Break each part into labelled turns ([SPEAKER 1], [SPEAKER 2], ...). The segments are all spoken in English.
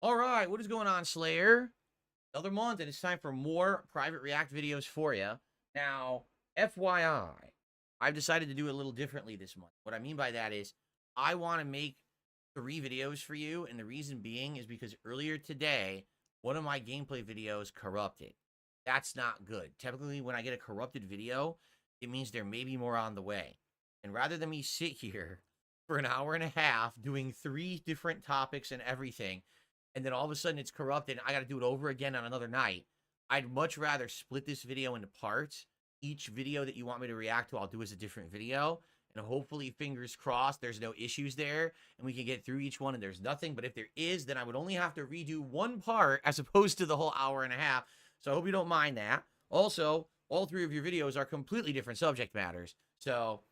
[SPEAKER 1] All right, what is going on, Slayer? Another month, and it's time for more private React videos for you. Now, FYI, I've decided to do it a little differently this month. What I mean by that is I want to make 3 videos for you, and the reason being is because earlier today, one of my gameplay videos corrupted. That's not good. Typically, when I get a corrupted video, it means there may be more on the way. And rather than me sit here for an hour and a half doing 3 different topics and everything, and then all of a sudden it's corrupted, and I got to do it over again on another night, I'd much rather split this video into parts. Each video that you want me to react to, I'll do as a different video. And hopefully, fingers crossed, there's no issues there, and we can get through each one and there's nothing. But if there is, then I would only have to redo one part as opposed to the whole hour and a half. So I hope you don't mind that. Also, all 3 of your videos are completely different subject matters. So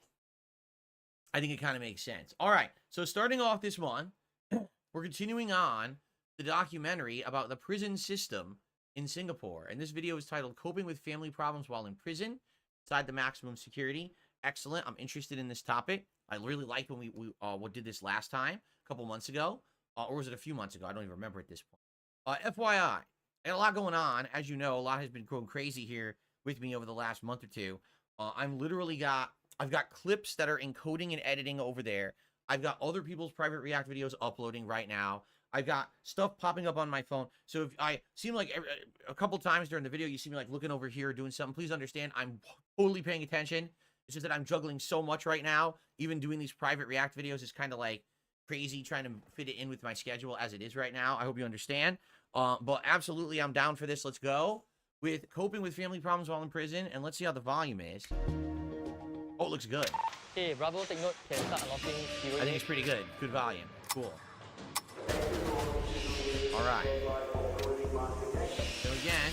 [SPEAKER 1] I think it kind of makes sense. All right, so starting off this one, we're continuing on the documentary about the prison system in Singapore. And this video is titled Coping with Family Problems While in Prison, Inside the Maximum Security. Excellent. I'm interested in this topic. I really liked when we did this last time, a couple months ago. Or was it a few months ago? I don't even remember at this point. FYI, I got a lot going on. As you know, a lot has been going crazy here with me over the last month or two. I've got clips that are encoding and editing over there. I've got other people's private React videos uploading right now. I've got stuff popping up on my phone. So if I seem like a couple times during the video, you see me like looking over here doing something, please understand I'm totally paying attention. It's just that I'm juggling so much right now. Even doing these private React videos is kind of like crazy trying to fit it in with my schedule as it is right now. I hope you understand. But absolutely, I'm down for this. Let's go with Coping with Family Problems While in Prison. And let's see how the volume is. Oh, it looks good.
[SPEAKER 2] Okay, Bravo, take note. Can start unlocking.
[SPEAKER 1] I think it's pretty good. Good volume. Cool. All right. So again.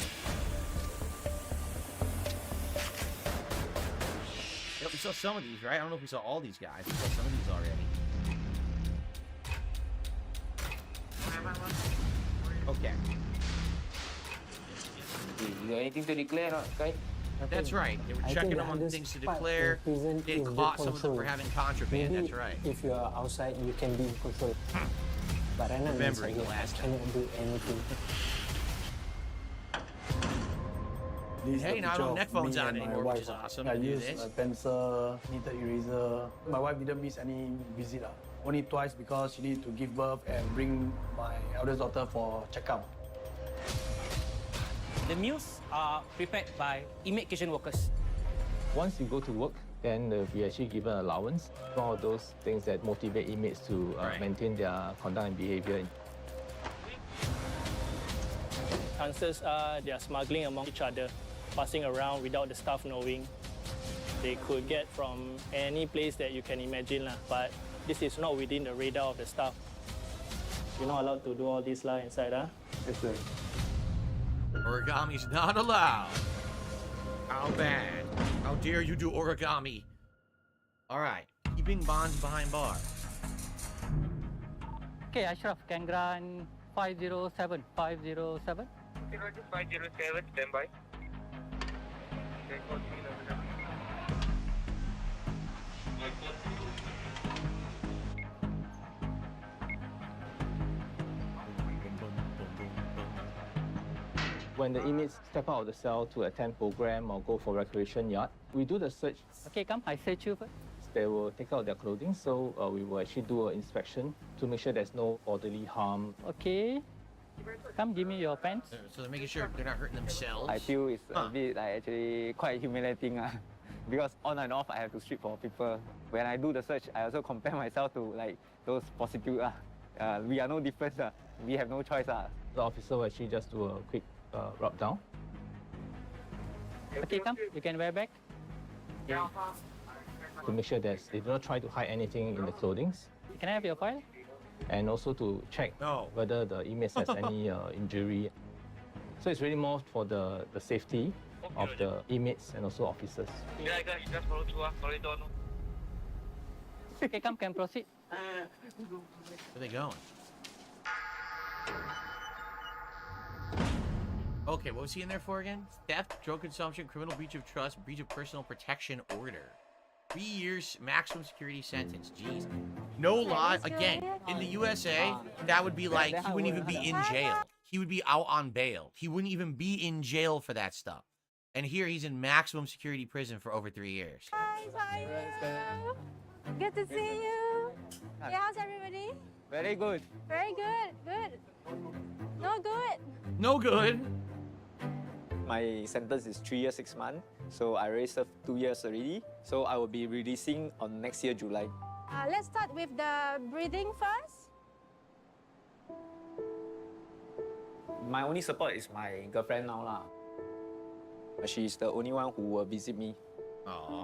[SPEAKER 1] Yep, we saw some of these, right? I don't know if we saw all these guys. We saw some of these already. Okay.
[SPEAKER 3] You got anything to declare, not, Kai?
[SPEAKER 1] That's right. They were checking them on things to declare. They caught some of them for having contraband.
[SPEAKER 4] Maybe
[SPEAKER 1] that's right.
[SPEAKER 4] If you are outside, you can be in control. But right now,
[SPEAKER 1] Remembering the last time.
[SPEAKER 4] I cannot do anything.
[SPEAKER 1] Hey, now I don't have neck phones on anymore, which is awesome.
[SPEAKER 5] I
[SPEAKER 1] to do
[SPEAKER 5] use
[SPEAKER 1] this.
[SPEAKER 5] a pencil, knitted eraser. My wife didn't miss any visit. Only twice because she needed to give birth and bring my eldest daughter for checkup.
[SPEAKER 2] The meals are prepared by inmate kitchen workers.
[SPEAKER 6] Once you go to work, then we actually given allowance. All of those things that motivate inmates to maintain their conduct and behavior.
[SPEAKER 2] Chances are they are smuggling among each other, passing around without the staff knowing. They could get from any place that you can imagine, but this is not within the radar of the staff. You're not allowed to do all this inside, huh?
[SPEAKER 5] Yes, sir.
[SPEAKER 1] Origami's not allowed. How bad? How dare you do origami? All right. Keeping bonds behind bars.
[SPEAKER 7] Okay, Ashraf, can grant 507. 507.
[SPEAKER 3] 507, standby.
[SPEAKER 6] When the inmates step out of the cell to attend program or go for recreation yard, we do the search.
[SPEAKER 7] Okay, come. I search you first.
[SPEAKER 6] They will take out their clothing, so we will actually do an inspection to make sure there's no bodily harm.
[SPEAKER 7] Okay. Come, give me your pants.
[SPEAKER 1] So they're making sure they're not hurting themselves.
[SPEAKER 3] I feel it's a bit actually quite humiliating because on and off I have to strip for people. When I do the search, I also compare myself to those prostitutes. We are no different. We have no choice.
[SPEAKER 6] The officer will actually just do a quick rub down.
[SPEAKER 7] Okay, come. You can wear back.
[SPEAKER 6] To make sure that they do not try to hide anything in the clothing.
[SPEAKER 7] Can I have your file?
[SPEAKER 6] And also to check whether the inmates has any injury. So it's really more for the safety of the inmates and also officers.
[SPEAKER 3] Just follow through.
[SPEAKER 7] Okay, come. Can proceed.
[SPEAKER 1] Where are they going? Okay, what was he in there for again? Theft, drug consumption, criminal breach of trust, breach of personal protection order. 3 years maximum security sentence. Jeez. No lie. Again, in the USA, that would be like he wouldn't even be in jail. He would be out on bail. He wouldn't even be in jail for that stuff. And here he's in maximum security prison for over 3 years.
[SPEAKER 8] Hi, good to see you. Yeah, how's everybody?
[SPEAKER 3] Very good.
[SPEAKER 8] Very good. Good. No good.
[SPEAKER 1] No good.
[SPEAKER 3] My sentence is 3 years, 6 months. So I already served 2 years already. So I will be releasing on next year, July.
[SPEAKER 8] Let's start with the breathing first.
[SPEAKER 3] My only support is my girlfriend now lah. She's the only one who will visit me.
[SPEAKER 1] Aw.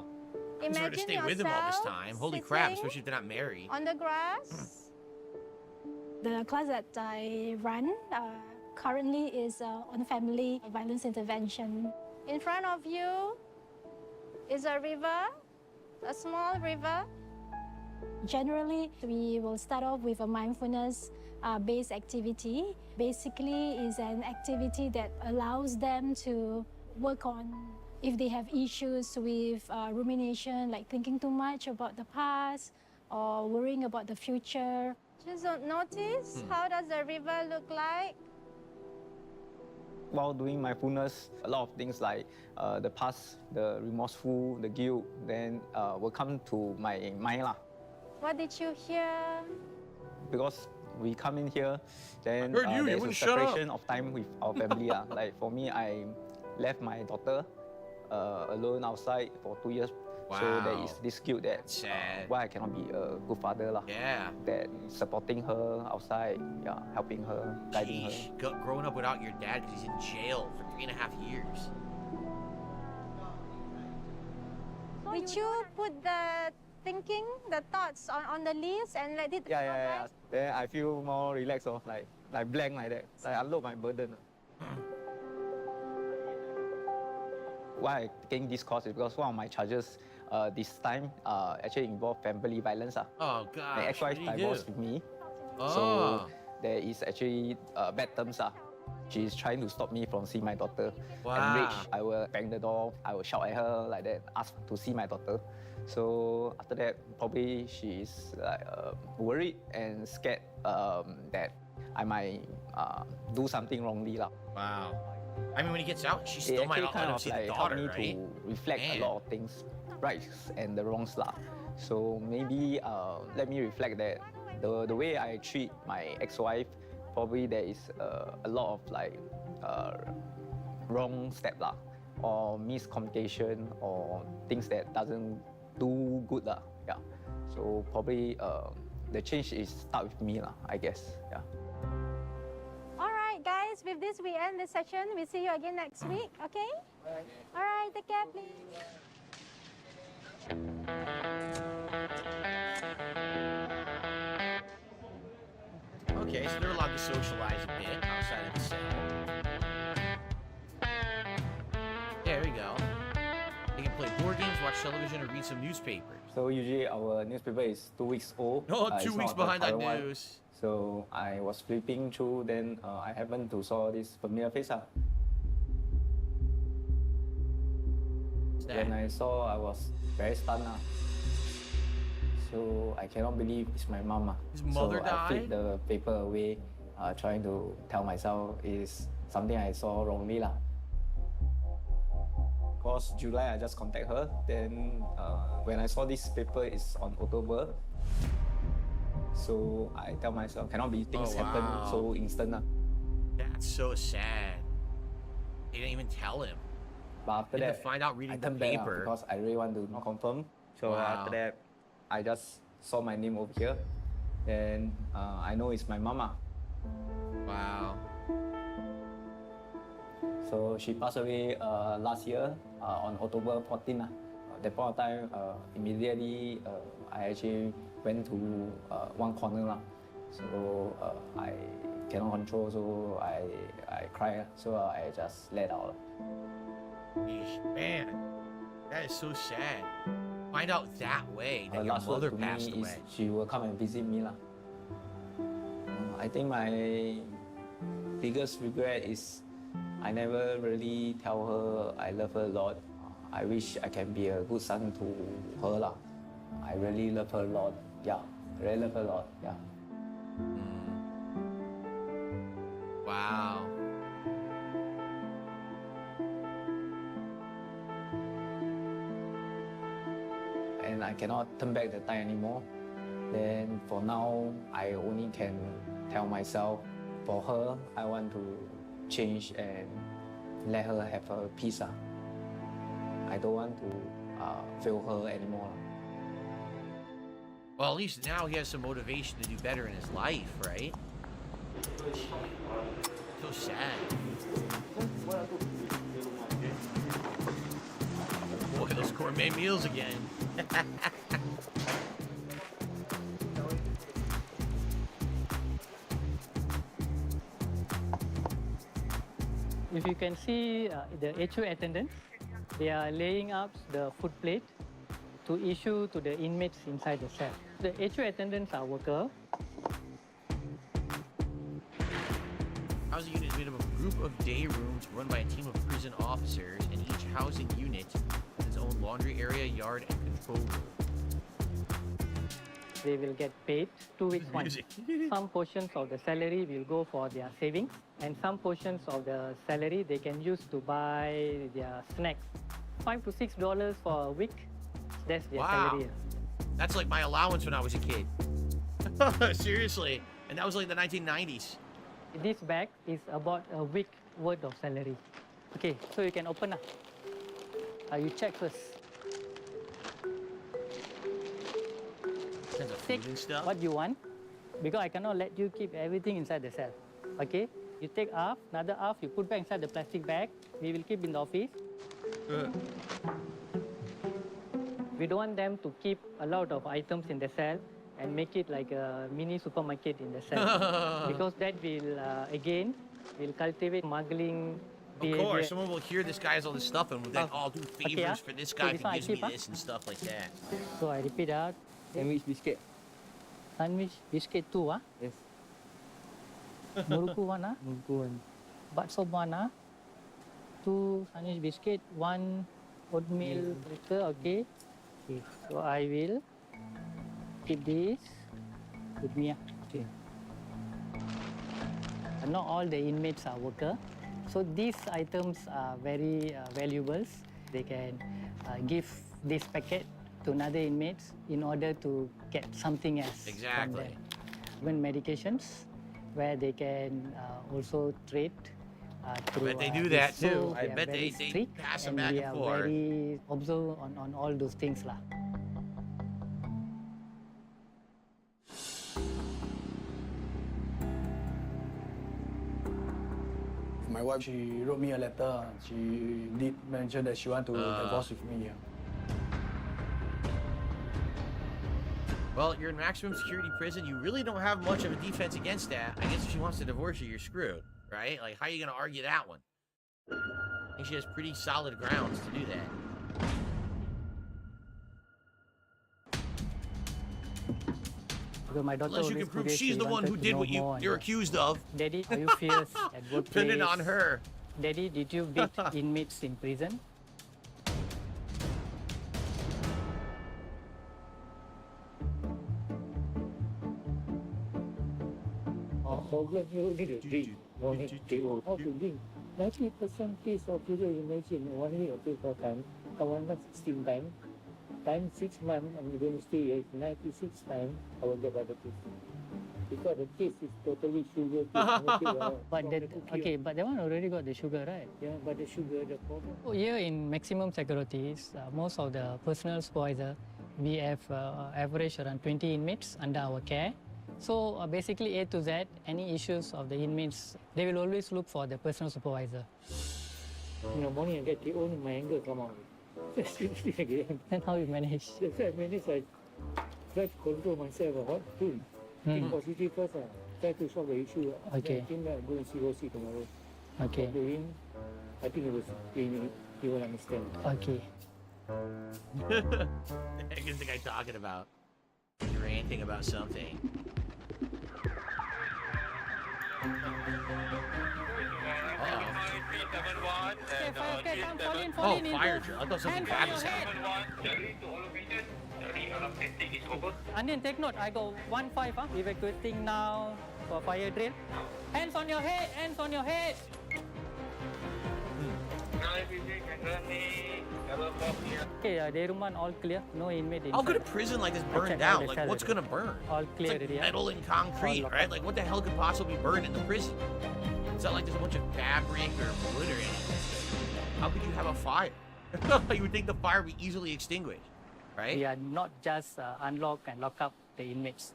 [SPEAKER 1] He's sort to stay with him all this time. Holy crap, especially if they're not married.
[SPEAKER 8] On the grass. The class that I run currently is on family violence intervention. In front of you is a river, a small river. Generally, we will start off with a mindfulness-based activity. Basically, is an activity that allows them to work on if they have issues with rumination, like thinking too much about the past or worrying about the future. Just notice how does the river look like?
[SPEAKER 3] While doing mindfulness, a lot of things like the past, the remorseful, the guilt, then will come to my mind lah.
[SPEAKER 8] What did you hear?
[SPEAKER 3] Because we come in here, then
[SPEAKER 1] I heard you
[SPEAKER 3] there's a
[SPEAKER 1] wouldn't shut up.
[SPEAKER 3] separation of time with our family lah. Like for me, I left my daughter alone outside for 2 years.
[SPEAKER 1] Wow.
[SPEAKER 3] So there is this guilt that
[SPEAKER 1] Sad.
[SPEAKER 3] why I cannot be a good father lah.
[SPEAKER 1] Yeah.
[SPEAKER 3] That supporting her outside, yeah, helping her, guiding her.
[SPEAKER 1] Sheesh. Growing up without your dad because he's in jail for 3.5 years.
[SPEAKER 8] Did you put the thinking, the thoughts on the leaves and let it
[SPEAKER 3] Yeah. Then I feel more relaxed or like blank like that. Like unload my burden. Why I taking this course is because one of my charges this time actually involved family violence.
[SPEAKER 1] Oh, gosh.
[SPEAKER 3] My ex-wife
[SPEAKER 1] what did he
[SPEAKER 3] divorced
[SPEAKER 1] do?
[SPEAKER 3] with me.
[SPEAKER 1] Oh.
[SPEAKER 3] So there is actually bad terms. She's trying to stop me from seeing my daughter.
[SPEAKER 1] Wow.
[SPEAKER 3] Enraged, I will bang the door, I will shout at her like that, ask to see my daughter. So after that, probably she's like worried and scared that I might do something wrongly lah.
[SPEAKER 1] Wow. I mean, when he gets out, she
[SPEAKER 3] It
[SPEAKER 1] still might
[SPEAKER 3] actually
[SPEAKER 1] not let
[SPEAKER 3] kind
[SPEAKER 1] him
[SPEAKER 3] of
[SPEAKER 1] see the
[SPEAKER 3] like
[SPEAKER 1] daughter,
[SPEAKER 3] helped me
[SPEAKER 1] right?
[SPEAKER 3] to reflect
[SPEAKER 1] Man.
[SPEAKER 3] a lot of things, rights and the wrongs lah. So maybe let me reflect that the way I treat my ex-wife, probably there is a lot of like wrong step lah, or miscommunication or things that doesn't do good lah. Yeah. So probably the change is start with me lah, I guess. Yeah.
[SPEAKER 8] All right, guys, with this we end the session. We'll see you again next week, okay? All right, take care, please.
[SPEAKER 1] Okay, so they're allowed to socialize a bit outside of the cell. There we go. They can play board games, watch television, or read some newspapers.
[SPEAKER 3] So usually our newspaper is 2 weeks old.
[SPEAKER 1] Oh,
[SPEAKER 3] It's
[SPEAKER 1] 2 weeks
[SPEAKER 3] not the
[SPEAKER 1] behind that
[SPEAKER 3] current one.
[SPEAKER 1] news.
[SPEAKER 3] So I was flipping through, then I happened to saw this familiar face.
[SPEAKER 1] What's that?
[SPEAKER 3] When I saw, I was very stunned. So I cannot believe it's my mom.
[SPEAKER 1] His mother
[SPEAKER 3] so I flipped
[SPEAKER 1] died?
[SPEAKER 3] the paper away, trying to tell myself it's something I saw wrongly. Because July, I just contact her. Then when I saw this paper is on October, so I tell myself, cannot be things happen
[SPEAKER 1] wow.
[SPEAKER 3] so instant.
[SPEAKER 1] That's so sad. They didn't even tell him.
[SPEAKER 3] But after
[SPEAKER 1] They had
[SPEAKER 3] that,
[SPEAKER 1] to find out reading
[SPEAKER 3] I
[SPEAKER 1] the
[SPEAKER 3] turned back
[SPEAKER 1] paper.
[SPEAKER 3] because I really want to confirm. So
[SPEAKER 1] Wow.
[SPEAKER 3] after that, I just saw my name over here. Then I know it's my mama.
[SPEAKER 1] Wow.
[SPEAKER 3] So she passed away last year on October 14. At that point of time, immediately I actually went to one corner. So I cannot control, so I cry. So I just let out.
[SPEAKER 1] Eesh, man, that is so sad. Find out that way that
[SPEAKER 3] Her
[SPEAKER 1] your
[SPEAKER 3] last word
[SPEAKER 1] mother
[SPEAKER 3] to
[SPEAKER 1] passed
[SPEAKER 3] me is
[SPEAKER 1] away.
[SPEAKER 3] she will come and visit me. I think my biggest regret is I never really tell her I love her a lot. I wish I can be a good son to her. I really love her a lot. Yeah, really love her a lot. Yeah.
[SPEAKER 1] Wow.
[SPEAKER 3] And I cannot turn back the time anymore. Then for now, I only can tell myself, for her, I want to change and let her have her peace. I don't want to fail her anymore.
[SPEAKER 1] Well, at least now he has some motivation to do better in his life, right? So sad. Boy, those gourmet meals again.
[SPEAKER 7] If you can see the HO attendants, they are laying up the food plate to issue to the inmates inside the cell. The HO attendants are workers.
[SPEAKER 1] Housing unit is made up of a group of day rooms run by a team of prison officers, and each housing unit has its own laundry area, yard, and control room.
[SPEAKER 7] They will get paid 2 weeks once. Some portions of the salary will go for their savings, and some portions of the salary they can use to buy their snacks. $5 to $6 for a week, that's their salary.
[SPEAKER 1] That's like my allowance when I was a kid. Seriously. And that was like the 1990s.
[SPEAKER 7] This bag is about a week worth of salary. Okay, so you can open up. You check first.
[SPEAKER 1] Tons of
[SPEAKER 7] Take
[SPEAKER 1] food and stuff.
[SPEAKER 7] what you want, because I cannot let you keep everything inside the cell. Okay? You take half, another half, you put back inside the plastic bag. We will keep in the office. We don't want them to keep a lot of items in the cell and make it like a mini supermarket in the cell. Because that will, again, will cultivate smuggling behavior.
[SPEAKER 1] Of course, someone will hear this guy has all this stuff and will then, I'll do favors for this guy
[SPEAKER 7] So
[SPEAKER 1] who
[SPEAKER 7] this
[SPEAKER 1] gives
[SPEAKER 7] one
[SPEAKER 1] me this and stuff like that.
[SPEAKER 7] So I repeat out.
[SPEAKER 3] Sandwich biscuit.
[SPEAKER 7] Sandwich biscuit 2, ah?
[SPEAKER 3] Yes.
[SPEAKER 7] Muruku 1, ah? Muruku 1. Bakso 1, ah? 2 sandwich biscuit, 1 oatmeal liquor, okay? Okay. So I will keep this with me, ah. Okay. Not all the inmates are worker. So these items are very valuable. They can give this packet to another inmates in order to get something else.
[SPEAKER 1] Exactly.
[SPEAKER 7] Even medications, where they can also trade. Through,
[SPEAKER 1] bet they do that
[SPEAKER 7] so
[SPEAKER 1] too. I
[SPEAKER 7] are
[SPEAKER 1] bet
[SPEAKER 7] very
[SPEAKER 1] they
[SPEAKER 7] strict,
[SPEAKER 1] pass them back
[SPEAKER 7] we
[SPEAKER 1] and
[SPEAKER 7] are
[SPEAKER 1] forth.
[SPEAKER 7] very observant on all those things lah.
[SPEAKER 5] My wife, she wrote me a letter. She did mention that she want to divorce with me.
[SPEAKER 1] Well, you're in maximum security prison. You really don't have much of a defense against that. I guess if she wants to divorce you, you're screwed, right? Like, how are you going to argue that one? I think she has pretty solid grounds to do that.
[SPEAKER 7] Because my daughter
[SPEAKER 1] Unless you can
[SPEAKER 7] always
[SPEAKER 1] prove
[SPEAKER 7] today
[SPEAKER 1] she's
[SPEAKER 7] she
[SPEAKER 1] the one
[SPEAKER 7] wanted
[SPEAKER 1] who
[SPEAKER 7] to
[SPEAKER 1] did
[SPEAKER 7] know
[SPEAKER 1] what
[SPEAKER 7] more on
[SPEAKER 1] you're
[SPEAKER 7] that.
[SPEAKER 1] accused of.
[SPEAKER 7] Daddy, are you fierce at workplace?
[SPEAKER 1] Pin it on her.
[SPEAKER 7] Daddy, did you beat inmates in prison?
[SPEAKER 9] Problem you need to drink. Morning TO. How to drink? 90% piece of sugar, imagine 1 week or 2 4 times. 1 month 16 times. Times 6 months, I'm going to stay here 96 times. I will get diabetes. Because the taste is totally sugar.
[SPEAKER 7] But that, okay, but that one already got the sugar, right?
[SPEAKER 9] Yeah, but the sugar, the problem.
[SPEAKER 7] Here in maximum securities, most of the personal supervisor, we have average around 20 inmates under our care. So basically A to Z, any issues of the inmates, they will always look for the personal supervisor.
[SPEAKER 9] In the morning I get TO, my anger come out. Seriously again.
[SPEAKER 7] Then how you manage?
[SPEAKER 9] That's why I manage, I try to control myself what to do. Think positive first, try to solve the issue.
[SPEAKER 7] Okay.
[SPEAKER 9] I think I'm going to see OC tomorrow.
[SPEAKER 7] Okay.
[SPEAKER 9] Doing, I think he will understand.
[SPEAKER 7] Okay.
[SPEAKER 1] What the heck is the guy talking about? He's ranting about something. Oh, fire drill. I thought something bad was happening.
[SPEAKER 7] Onion, take note. I got 1-5. Evacuating now for fire drill. Hands on your head. Hands on your head. Okay, day room 1 all clear. No inmate inside.
[SPEAKER 1] How could a prison like this burn
[SPEAKER 7] check all
[SPEAKER 1] down?
[SPEAKER 7] the
[SPEAKER 1] Like,
[SPEAKER 7] cell
[SPEAKER 1] what's
[SPEAKER 7] already.
[SPEAKER 1] gonna burn?
[SPEAKER 7] All
[SPEAKER 1] It's
[SPEAKER 7] clear
[SPEAKER 1] like
[SPEAKER 7] already.
[SPEAKER 1] metal and concrete,
[SPEAKER 7] All
[SPEAKER 1] right? Like, what the hell could possibly burn in the prison? It's not like there's a bunch of fabric or wood or anything. How could you have a fire? You would think the fire would be easily extinguished, right?
[SPEAKER 7] We are not just unlock and lock up the inmates.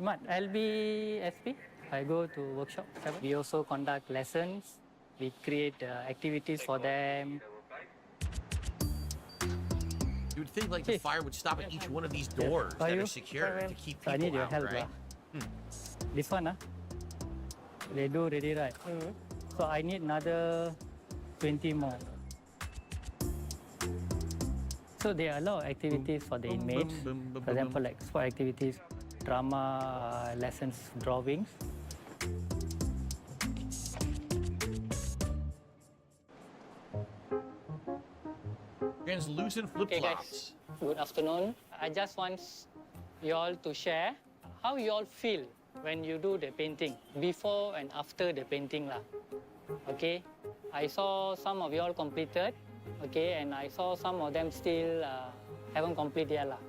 [SPEAKER 7] Mat, LB SP, I go to workshop 7. We also conduct lessons. We create activities for them.
[SPEAKER 1] You would think like the
[SPEAKER 7] Chief.
[SPEAKER 1] fire would stop at each one of these doors
[SPEAKER 7] Are
[SPEAKER 1] that
[SPEAKER 7] you?
[SPEAKER 1] are secure to keep
[SPEAKER 7] So I
[SPEAKER 1] people
[SPEAKER 7] need your
[SPEAKER 1] out,
[SPEAKER 7] help.
[SPEAKER 1] right?
[SPEAKER 7] This one, they do already right. So I need another 20 more. So there are a lot of activities for the inmates. For example, like sport activities, drama, lessons, drawings.
[SPEAKER 1] Translucent flip-flops.
[SPEAKER 7] Good afternoon. I just want you all to share how you all feel when you do the painting, before and after the painting lah. Okay, I saw some of you all completed, okay, and I saw some of them still haven't completed yet lah.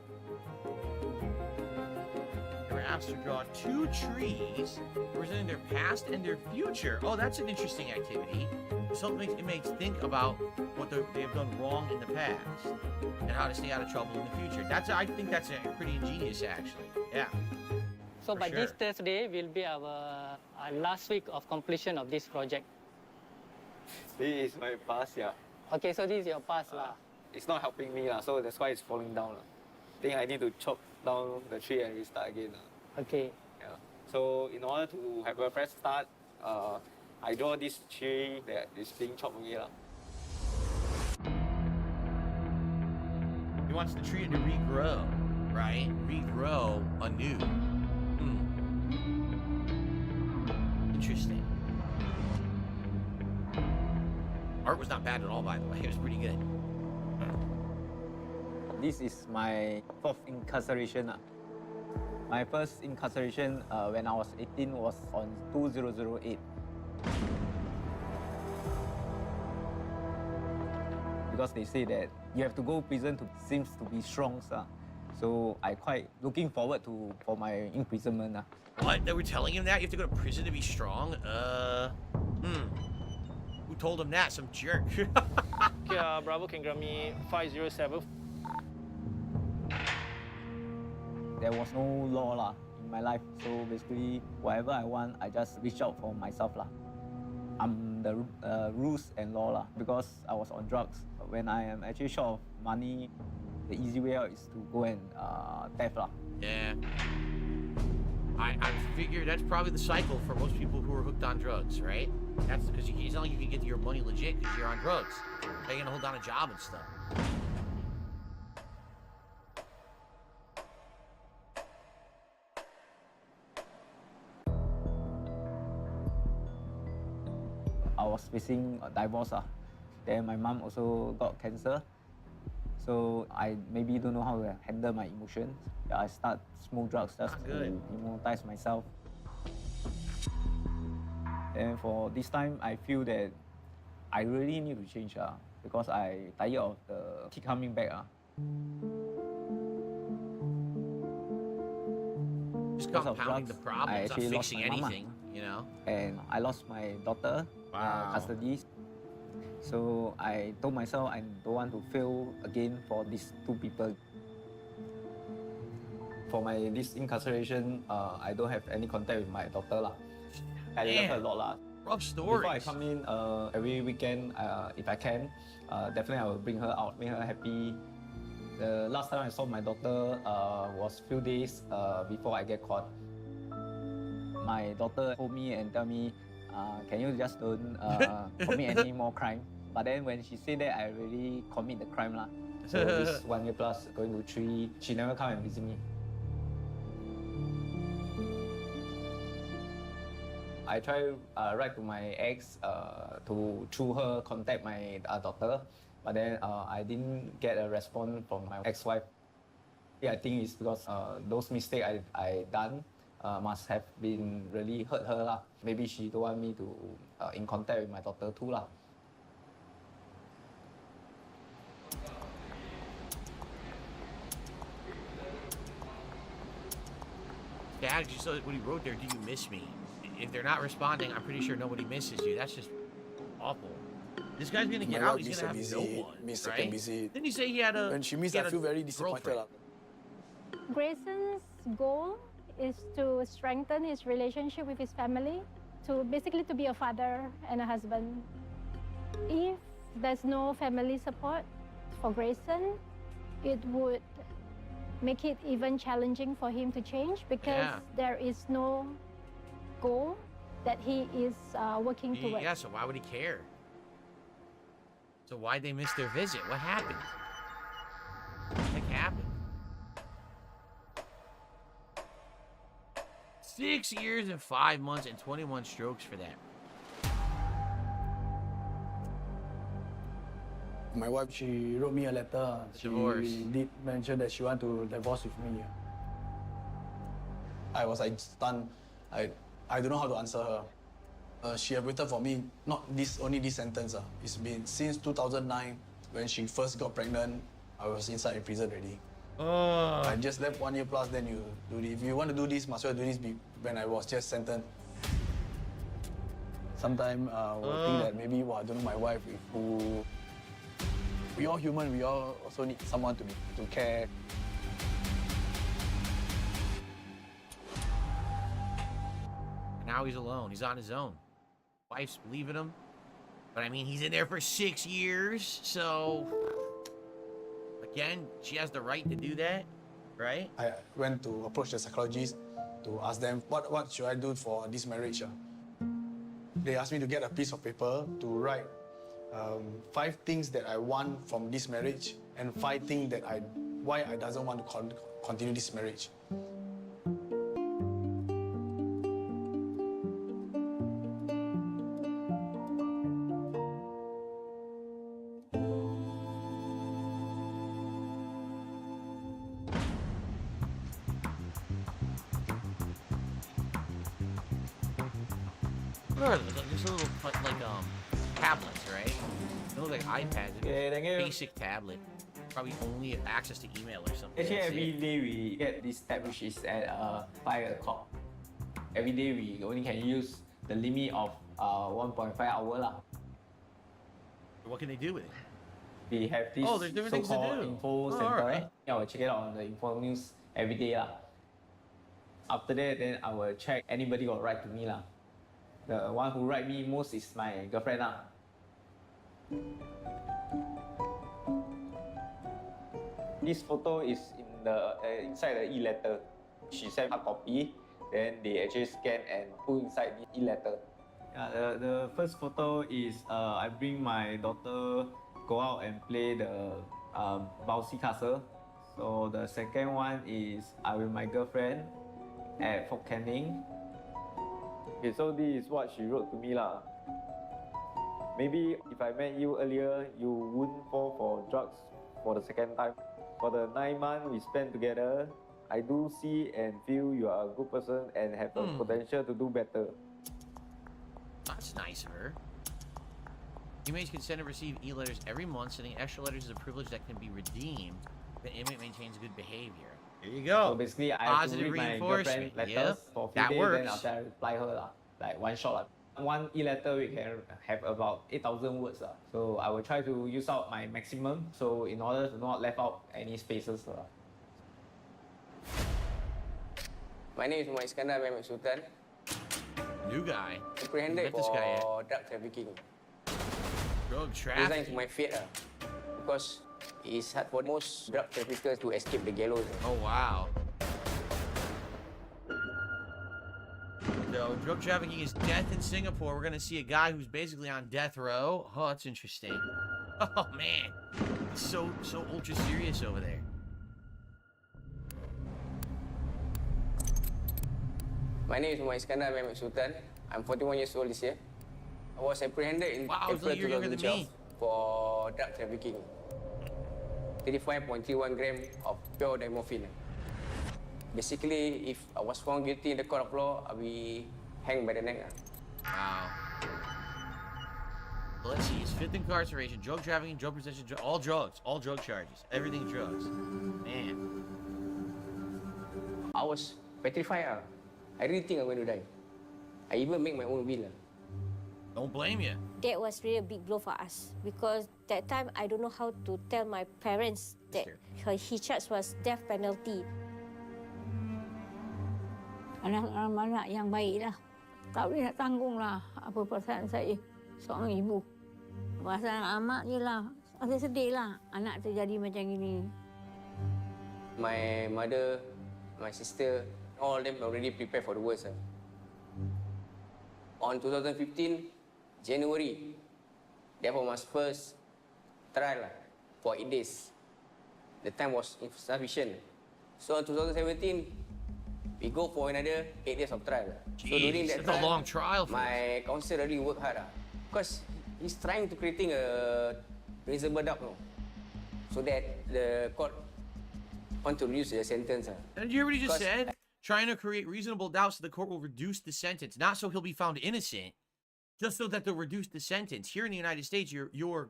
[SPEAKER 1] They were asked to draw 2 trees representing their past and their future. Oh, that's an interesting activity. Something inmates think about what they've done wrong in the past and how to stay out of trouble in the future. I think that's pretty ingenious, actually. Yeah.
[SPEAKER 7] So
[SPEAKER 1] For
[SPEAKER 7] by this
[SPEAKER 1] sure.
[SPEAKER 7] Thursday will be our last week of completion of this project.
[SPEAKER 3] This is my past, yeah.
[SPEAKER 7] Okay, so this is your past lah.
[SPEAKER 3] It's not helping me, so that's why it's falling down. I think I need to chop down the tree and restart again.
[SPEAKER 7] Okay.
[SPEAKER 3] Yeah. So in order to have a fresh start, I draw this tree that is being chopped away.
[SPEAKER 1] He wants the tree to regrow, right? Regrow anew. Interesting. Art was not bad at all, by the way. It was pretty good.
[SPEAKER 3] This is my 4th incarceration. My first incarceration when I was 18 was on 2008. Because they say that you have to go prison to seems to be strong, so I quite looking forward for my imprisonment.
[SPEAKER 1] What? They were telling him that? You have to go to prison to be strong? Who told him that? Some jerk.
[SPEAKER 2] Kia Bravo can grab me 507.
[SPEAKER 3] There was no law in my life, so basically whatever I want, I just reach out for myself. I'm the rules and law because I was on drugs. When I am actually short of money, the easy way out is to go and theft.
[SPEAKER 1] Yeah. I figure that's probably the cycle for most people who are hooked on drugs, right? That's because it's not like you can get your money legit because you're on drugs. You're gonna hold down a job and stuff.
[SPEAKER 3] I was facing a divorce. Then my mom also got cancer. So I maybe don't know how to handle my emotions. I start smoke drugs just to immobilize myself. And for this time, I feel that I really need to change because I tired of the keep coming back.
[SPEAKER 1] Just
[SPEAKER 3] Because of
[SPEAKER 1] compounding the
[SPEAKER 3] drugs, I
[SPEAKER 1] problem, it's not
[SPEAKER 3] actually lost
[SPEAKER 1] fixing
[SPEAKER 3] my mama.
[SPEAKER 1] anything, you know?
[SPEAKER 3] And I lost my daughter
[SPEAKER 1] Wow.
[SPEAKER 3] custody. So I told myself I don't want to fail again for these 2 people. For this incarceration, I don't have any contact with my daughter. I love her a lot.
[SPEAKER 1] Rough stories.
[SPEAKER 3] Before I come in every weekend, if I can, definitely I will bring her out, make her happy. The last time I saw my daughter was few days before I get caught. My daughter told me and tell me, can you just don't commit any more crime? But then when she said that, I really commit the crime. So this 1 year plus, going to 3, she never come and visit me. I try write to my ex to through her contact my daughter, but then I didn't get a response from my ex-wife. Yeah, I think it's because those mistakes I done must have been really hurt her lah. Maybe she don't want me to in contact with my daughter too lah.
[SPEAKER 1] Dad, you saw what he wrote there. Do you miss me? If they're not responding, I'm pretty sure nobody misses you. That's just awful. This guy's gonna get out. He's gonna have no one, right? Didn't you say he had a?
[SPEAKER 5] When she missed, I feel very disappointed.
[SPEAKER 8] Grayson's goal is to strengthen his relationship with his family, to basically to be a father and a husband. If there's no family support for Grayson, it would make it even challenging for him to change because there is no goal that he is working towards.
[SPEAKER 1] Yeah, so why would he care? So why'd they miss their visit? What happened? What the heck happened? 6 years and 5 months and 21 strokes for that.
[SPEAKER 5] My wife, she wrote me a letter.
[SPEAKER 1] Divorce.
[SPEAKER 5] She did mention that she want to divorce with me. I was like stunned. I don't know how to answer her. She have waited for me, not only this sentence. It's been since 2009 when she first got pregnant. I was inside in prison already. I just left 1 year plus. Then you do it. If you want to do this, must well do this when I was just sentenced. Sometimes we'll think that maybe I don't know my wife. We all human. We all also need someone to care.
[SPEAKER 1] Now he's alone. He's on his own. Wife's leaving him. But I mean, he's in there for 6 years. So, again, she has the right to do that, right?
[SPEAKER 5] I went to approach the psychologist to ask them, what should I do for this marriage? They asked me to get a piece of paper to write 5 things that I want from this marriage and 5 things that why I doesn't want to continue this marriage.
[SPEAKER 1] What are those? Just little tablets, right? They look like iPads. Basic tablet. Probably only access to email or something.
[SPEAKER 3] Actually, every day we get this tab which is at 5 o'clock. Every day we only can use the limit of 1.5 hour lah.
[SPEAKER 1] What can they do with it?
[SPEAKER 3] We have this
[SPEAKER 1] there's different things to
[SPEAKER 3] so-called
[SPEAKER 1] do.
[SPEAKER 3] info center.
[SPEAKER 1] Alright.
[SPEAKER 3] I will check it out on the info news every day lah. After that, then I will check anybody got write to me lah. The one who write me most is my girlfriend lah. This photo is in the inside the e-letter. She sent hard copy, then they actually scan and put inside the e-letter. Yeah, the first photo is I bring my daughter go out and play the bouncy castle. So the second one is I with my girlfriend at Fort Canning. Okay, so this is what she wrote to me lah. Maybe if I met you earlier, you wouldn't fall for drugs for the second time. For the 9 months we spent together, I do see and feel you are a good person and have the potential to do better.
[SPEAKER 1] That's nice of her. Inmates can send and receive e-letters every month. Sending extra letters is a privilege that can be redeemed if an inmate maintains good behavior. There you go.
[SPEAKER 3] So basically, I have to
[SPEAKER 1] Positive
[SPEAKER 3] read my girlfriend letters for a few
[SPEAKER 1] that
[SPEAKER 3] days,
[SPEAKER 1] works.
[SPEAKER 3] then after I reply her lah, like one shot lah. One e-letter we can have about 8,000 words lah. So I will try to use out my maximum. So in order to not left out any spaces lah.
[SPEAKER 10] My name is Muhammad Iskandar Mehmet Sultan.
[SPEAKER 1] New guy.
[SPEAKER 10] Apprehended
[SPEAKER 1] Met this guy yet?
[SPEAKER 10] for drug trafficking.
[SPEAKER 1] Drug
[SPEAKER 10] Resigned to
[SPEAKER 1] trafficking.
[SPEAKER 10] my fate because it's hard for most drug traffickers to escape the gallows.
[SPEAKER 1] Oh, wow. So, drug trafficking is death in Singapore. We're going to see a guy who's basically on death row. Oh, that's interesting. Oh, man. It's so ultra serious over there.
[SPEAKER 10] My name is Muhammad Iskandar Mehmet Sultan. I'm 41 years old this year. I was apprehended in
[SPEAKER 1] Wow, he's
[SPEAKER 10] April
[SPEAKER 1] a year younger than
[SPEAKER 10] 2012
[SPEAKER 1] me.
[SPEAKER 10] for drug trafficking. 35.31 gram of pure dimorphine. Basically, if I was found guilty in the court of law, I'll be hanged by the neck.
[SPEAKER 1] Wow. Well, let's see. It's 5th incarceration, drug trafficking, drug possession, all drugs, all drug charges, everything drugs. Man.
[SPEAKER 10] I was petrified. I really think I'm going to die. I even make my own will.
[SPEAKER 1] Don't blame you.
[SPEAKER 11] That was really a big blow for us because that time I don't know how to tell my parents that he charge was death penalty.
[SPEAKER 9] Anak-anak yang baik lah. Tak boleh nak tanggung lah apa perasaan saya seorang ibu. Perasaan amat je lah. Saya sedih lah anak terjadi macam ini.
[SPEAKER 10] My mother, my sister, all of them already prepared for the worst. On 2015, January, that was my first trial for 8 days. The time was insufficient. So in 2017, we go for another 8 days of trial.
[SPEAKER 1] Jeez,
[SPEAKER 10] so during that
[SPEAKER 1] that's a long trial for
[SPEAKER 10] my counsel really worked hard because he's trying to creating a reasonable doubt, so that the court want to reduce the sentence.
[SPEAKER 1] And you hear what he just said? Trying to create reasonable doubt so the court will reduce the sentence, not so he'll be found innocent, just so that they'll reduce the sentence. Here in the United States, you're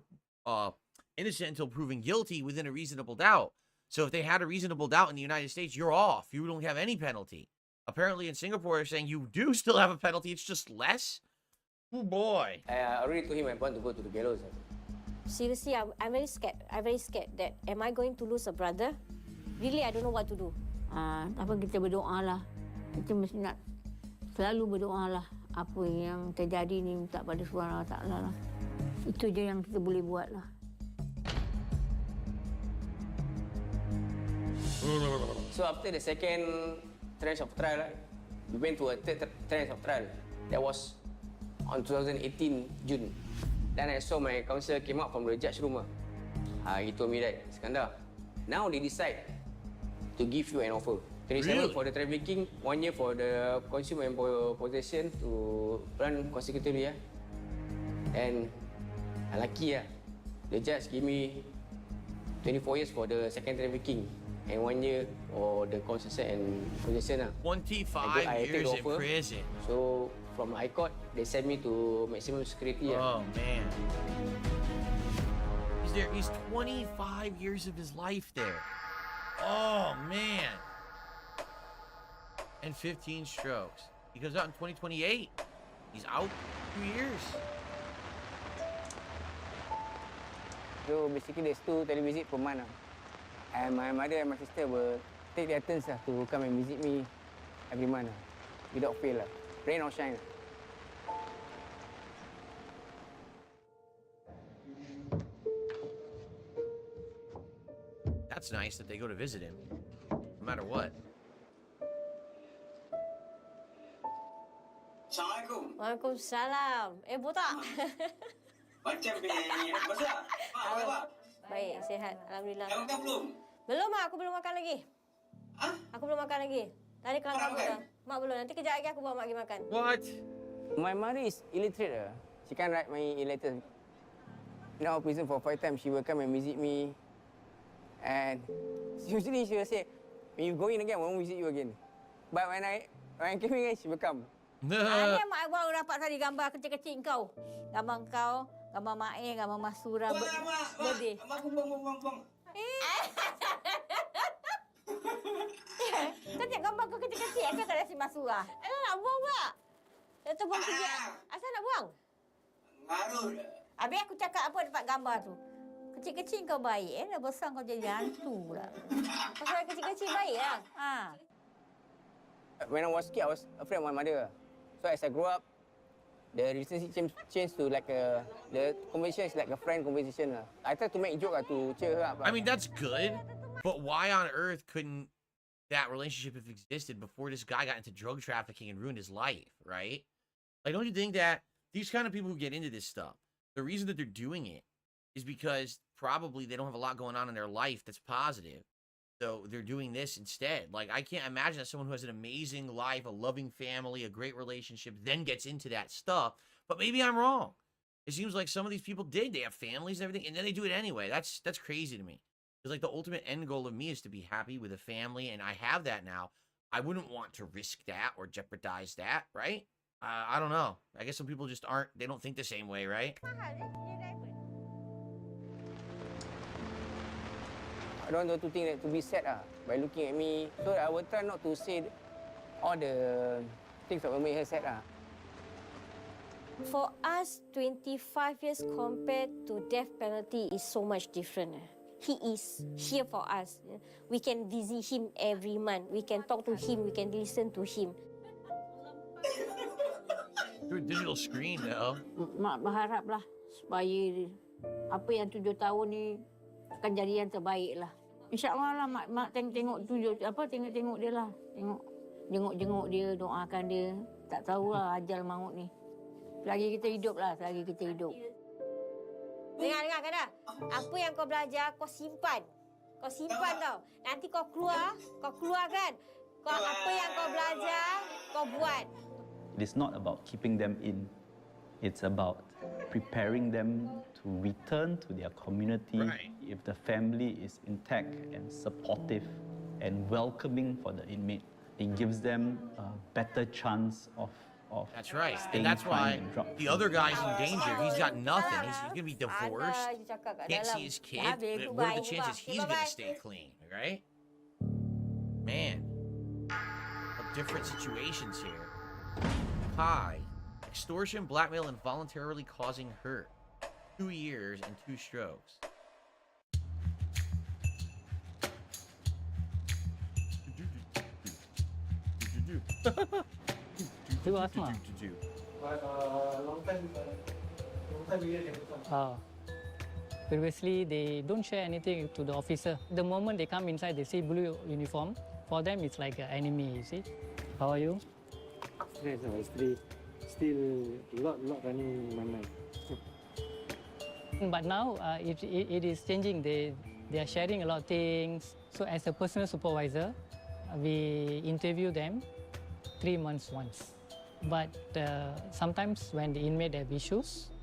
[SPEAKER 1] innocent until proven guilty within a reasonable doubt. So if they had a reasonable doubt in the United States, you're off. You don't have any penalty. Apparently in Singapore, they're saying you do still have a penalty. It's just less. Oh boy.
[SPEAKER 10] I already told him I want to go to the gallows.
[SPEAKER 11] Seriously, I'm very scared. I'm very scared that am I going to lose a brother? Really, I don't know what to do.
[SPEAKER 9] Apa kita berdoa lah. Kita mesti nak selalu berdoa lah. Apa yang terjadi ni minta pada Subhanahu Wa Taala lah. Itu je yang kita boleh buat lah.
[SPEAKER 10] So after the second tranche of trial, we went to a third tranche of trial. That was on 2018 June. Then I saw my counsel came out from the judge room. He told me that, Iskandar, now they decide to give you an offer. 27 for the trafficking, 1 year for the consumer and possession to run consecutively. And lucky, the judge gave me 24 years for the second trafficking and 1 year for the consumption and possession.
[SPEAKER 1] 25 years in prison.
[SPEAKER 10] So from High Court, they sent me to maximum security.
[SPEAKER 1] Oh man. He's 25 years of his life there. Oh man. And 15 strokes. He goes out in 2028. He's out 2 years.
[SPEAKER 10] So basically there's 2 televisit per month. And my mother and my sister will take their turns to come and visit me every month without fail. Rain or shine.
[SPEAKER 1] That's nice that they go to visit him, no matter what.
[SPEAKER 11] Assalamualaikum. Waalaikumsalam. Botak.
[SPEAKER 12] Macam ni, masak. Apa khabar?
[SPEAKER 11] Baik, sihat. Alhamdulillah.
[SPEAKER 12] Dah makan belum?
[SPEAKER 11] Belum, Mak. Aku belum makan lagi.
[SPEAKER 12] Hah?
[SPEAKER 11] Aku belum makan lagi. Tadi kelang kabut dah. Mak belum. Nanti kejap lagi aku bawa Mak pergi makan.
[SPEAKER 1] What?
[SPEAKER 10] My mother is illiterate. She can't write my letters. In our prison for 5 times, she will come and visit me. And usually she will say, when you go in again, I won't visit you again. But when I came in, she will come.
[SPEAKER 11] Ni Mak baru dapat tadi gambar kecil-kecil kau. Gambar kau, gambar Mak gambar Mas Surah. Birthday.
[SPEAKER 12] Buang.
[SPEAKER 11] Kau tengok gambar kau kecil-kecil. Kau tak ada si Mas Surah. Nak buang tak? Dah tu buang kerja. Asal nak buang?
[SPEAKER 12] Ngaruh.
[SPEAKER 11] Habis aku cakap apa dapat gambar tu. Kecil-kecil kau baik. Dah besar kau jadi hantu pula. Pasal kecil-kecil baik lah.
[SPEAKER 10] When I was kid, I was afraid of my mother. So as I grew up, the relationship changed to like the conversation is like a friend conversation. I try to make joke to cheer her up.
[SPEAKER 1] I mean, that's good, but why on earth couldn't that relationship have existed before this guy got into drug trafficking and ruined his life, right? Like, don't you think that these kind of people who get into this stuff, the reason that they're doing it is because probably they don't have a lot going on in their life that's positive. So they're doing this instead. Like, I can't imagine that someone who has an amazing life, a loving family, a great relationship, then gets into that stuff. But maybe I'm wrong. It seems like some of these people did. They have families and everything, and then they do it anyway. That's crazy to me. Because like the ultimate end goal of me is to be happy with a family, and I have that now. I wouldn't want to risk that or jeopardize that, right? I don't know. I guess some people just aren't, they don't think the same way, right?
[SPEAKER 10] I don't want to think that to be sad by looking at me. So I will try not to say all the things that will make her sad.
[SPEAKER 11] For us, 25 years compared to death penalty is so much different. He is here for us. We can visit him every month. We can talk to him. We can listen to him.
[SPEAKER 1] Through a digital screen, though.
[SPEAKER 13] Mak berharaplah supaya apa yang 7 tahun ni akan jadi yang terbaik lah. InsyaAllah lah mak tengok dia lah. Jenguk dia, doakan dia. Tak tahulah ajal maut ni. Selagi kita hidup lah, selagi kita hidup.
[SPEAKER 11] Dengar Kada. Apa yang kau belajar, kau simpan. Kau simpan tau. Nanti kau keluarkan. Apa yang kau belajar, kau buat.
[SPEAKER 14] It's not about keeping them in. It's about preparing them to return to their community if the family is intact and supportive and welcoming for the inmate. It gives them a better chance of
[SPEAKER 1] that's right. And that's why the other guy's in danger. He's got nothing. He's going to be divorced. Can't see his kid. What are the chances he's going to stay clean, right? Man. What different situations here. Hi. Extortion, blackmail, and voluntarily causing hurt. 2 years and 2 strokes.
[SPEAKER 7] Who asked me?
[SPEAKER 4] Long time
[SPEAKER 7] Previously, they don't share anything to the officer. The moment they come inside, they see blue uniform. For them, it's like an enemy, you see. How are you?
[SPEAKER 9] Still lot running in my mind.
[SPEAKER 7] But now, it is changing. They are sharing a lot of things. So as a personal supervisor, we interview them 3 months once. But sometimes when the inmate have issues,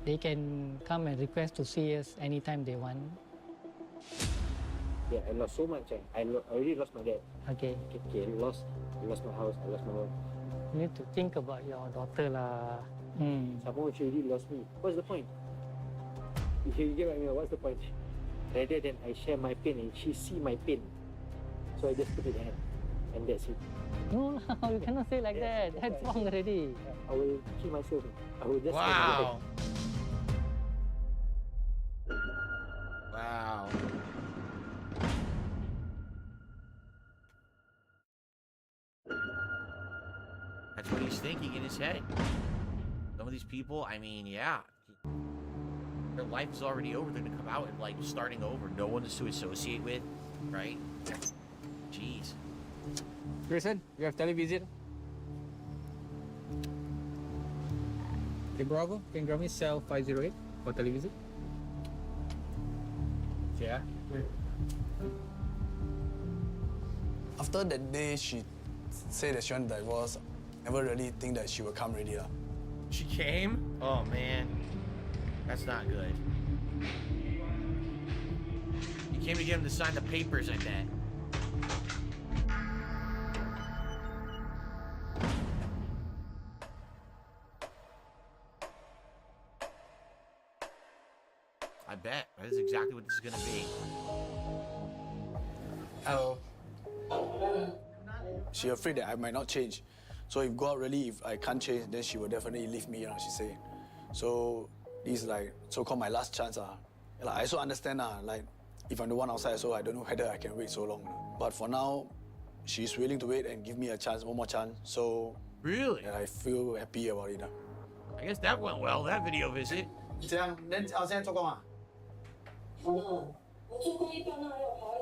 [SPEAKER 7] they can come and request to see us anytime they want.
[SPEAKER 9] Yeah, I lost so much. I already lost my dad.
[SPEAKER 7] Okay.
[SPEAKER 9] I lost my house. I lost my home.
[SPEAKER 7] You need to think about your daughter lah.
[SPEAKER 9] Someone she already lost me. What's the point? If you get what I mean, what's the point? Rather than I share my pain and she see my pain. So I just put it in, and that's it.
[SPEAKER 7] No, you cannot say like that. That's wrong already.
[SPEAKER 9] I will kill myself. I will just.
[SPEAKER 1] Wow. Wow. That's what he's thinking in his head. Some of these people, I mean, yeah. Their life is already over. They're gonna come out and like starting over. No one is to associate with, right? Jeez.
[SPEAKER 3] Grayson, you have television? Okay, Bravo, can you grab me cell 508 for television? Yeah.
[SPEAKER 5] After that day, she said that she wanted divorce. Never really think that she would come already.
[SPEAKER 1] She came? Oh man. That's not good. You came to get him to sign the papers, I bet. I bet. That is exactly what this is going to be.
[SPEAKER 5] Hello. She afraid that I might not change. So if go out really, if I can't change, then she will definitely leave me, she say. So this is like so-called my last chance. Like, I also understand, like if I'm the one outside, so I don't know whether I can wait so long. But for now, she's willing to wait and give me a chance, one more chance. So
[SPEAKER 1] really,
[SPEAKER 5] I feel happy about it.
[SPEAKER 1] I guess that went well, that video visit.
[SPEAKER 5] 这样，那现在做工啊？
[SPEAKER 15] 我做工一半那要跑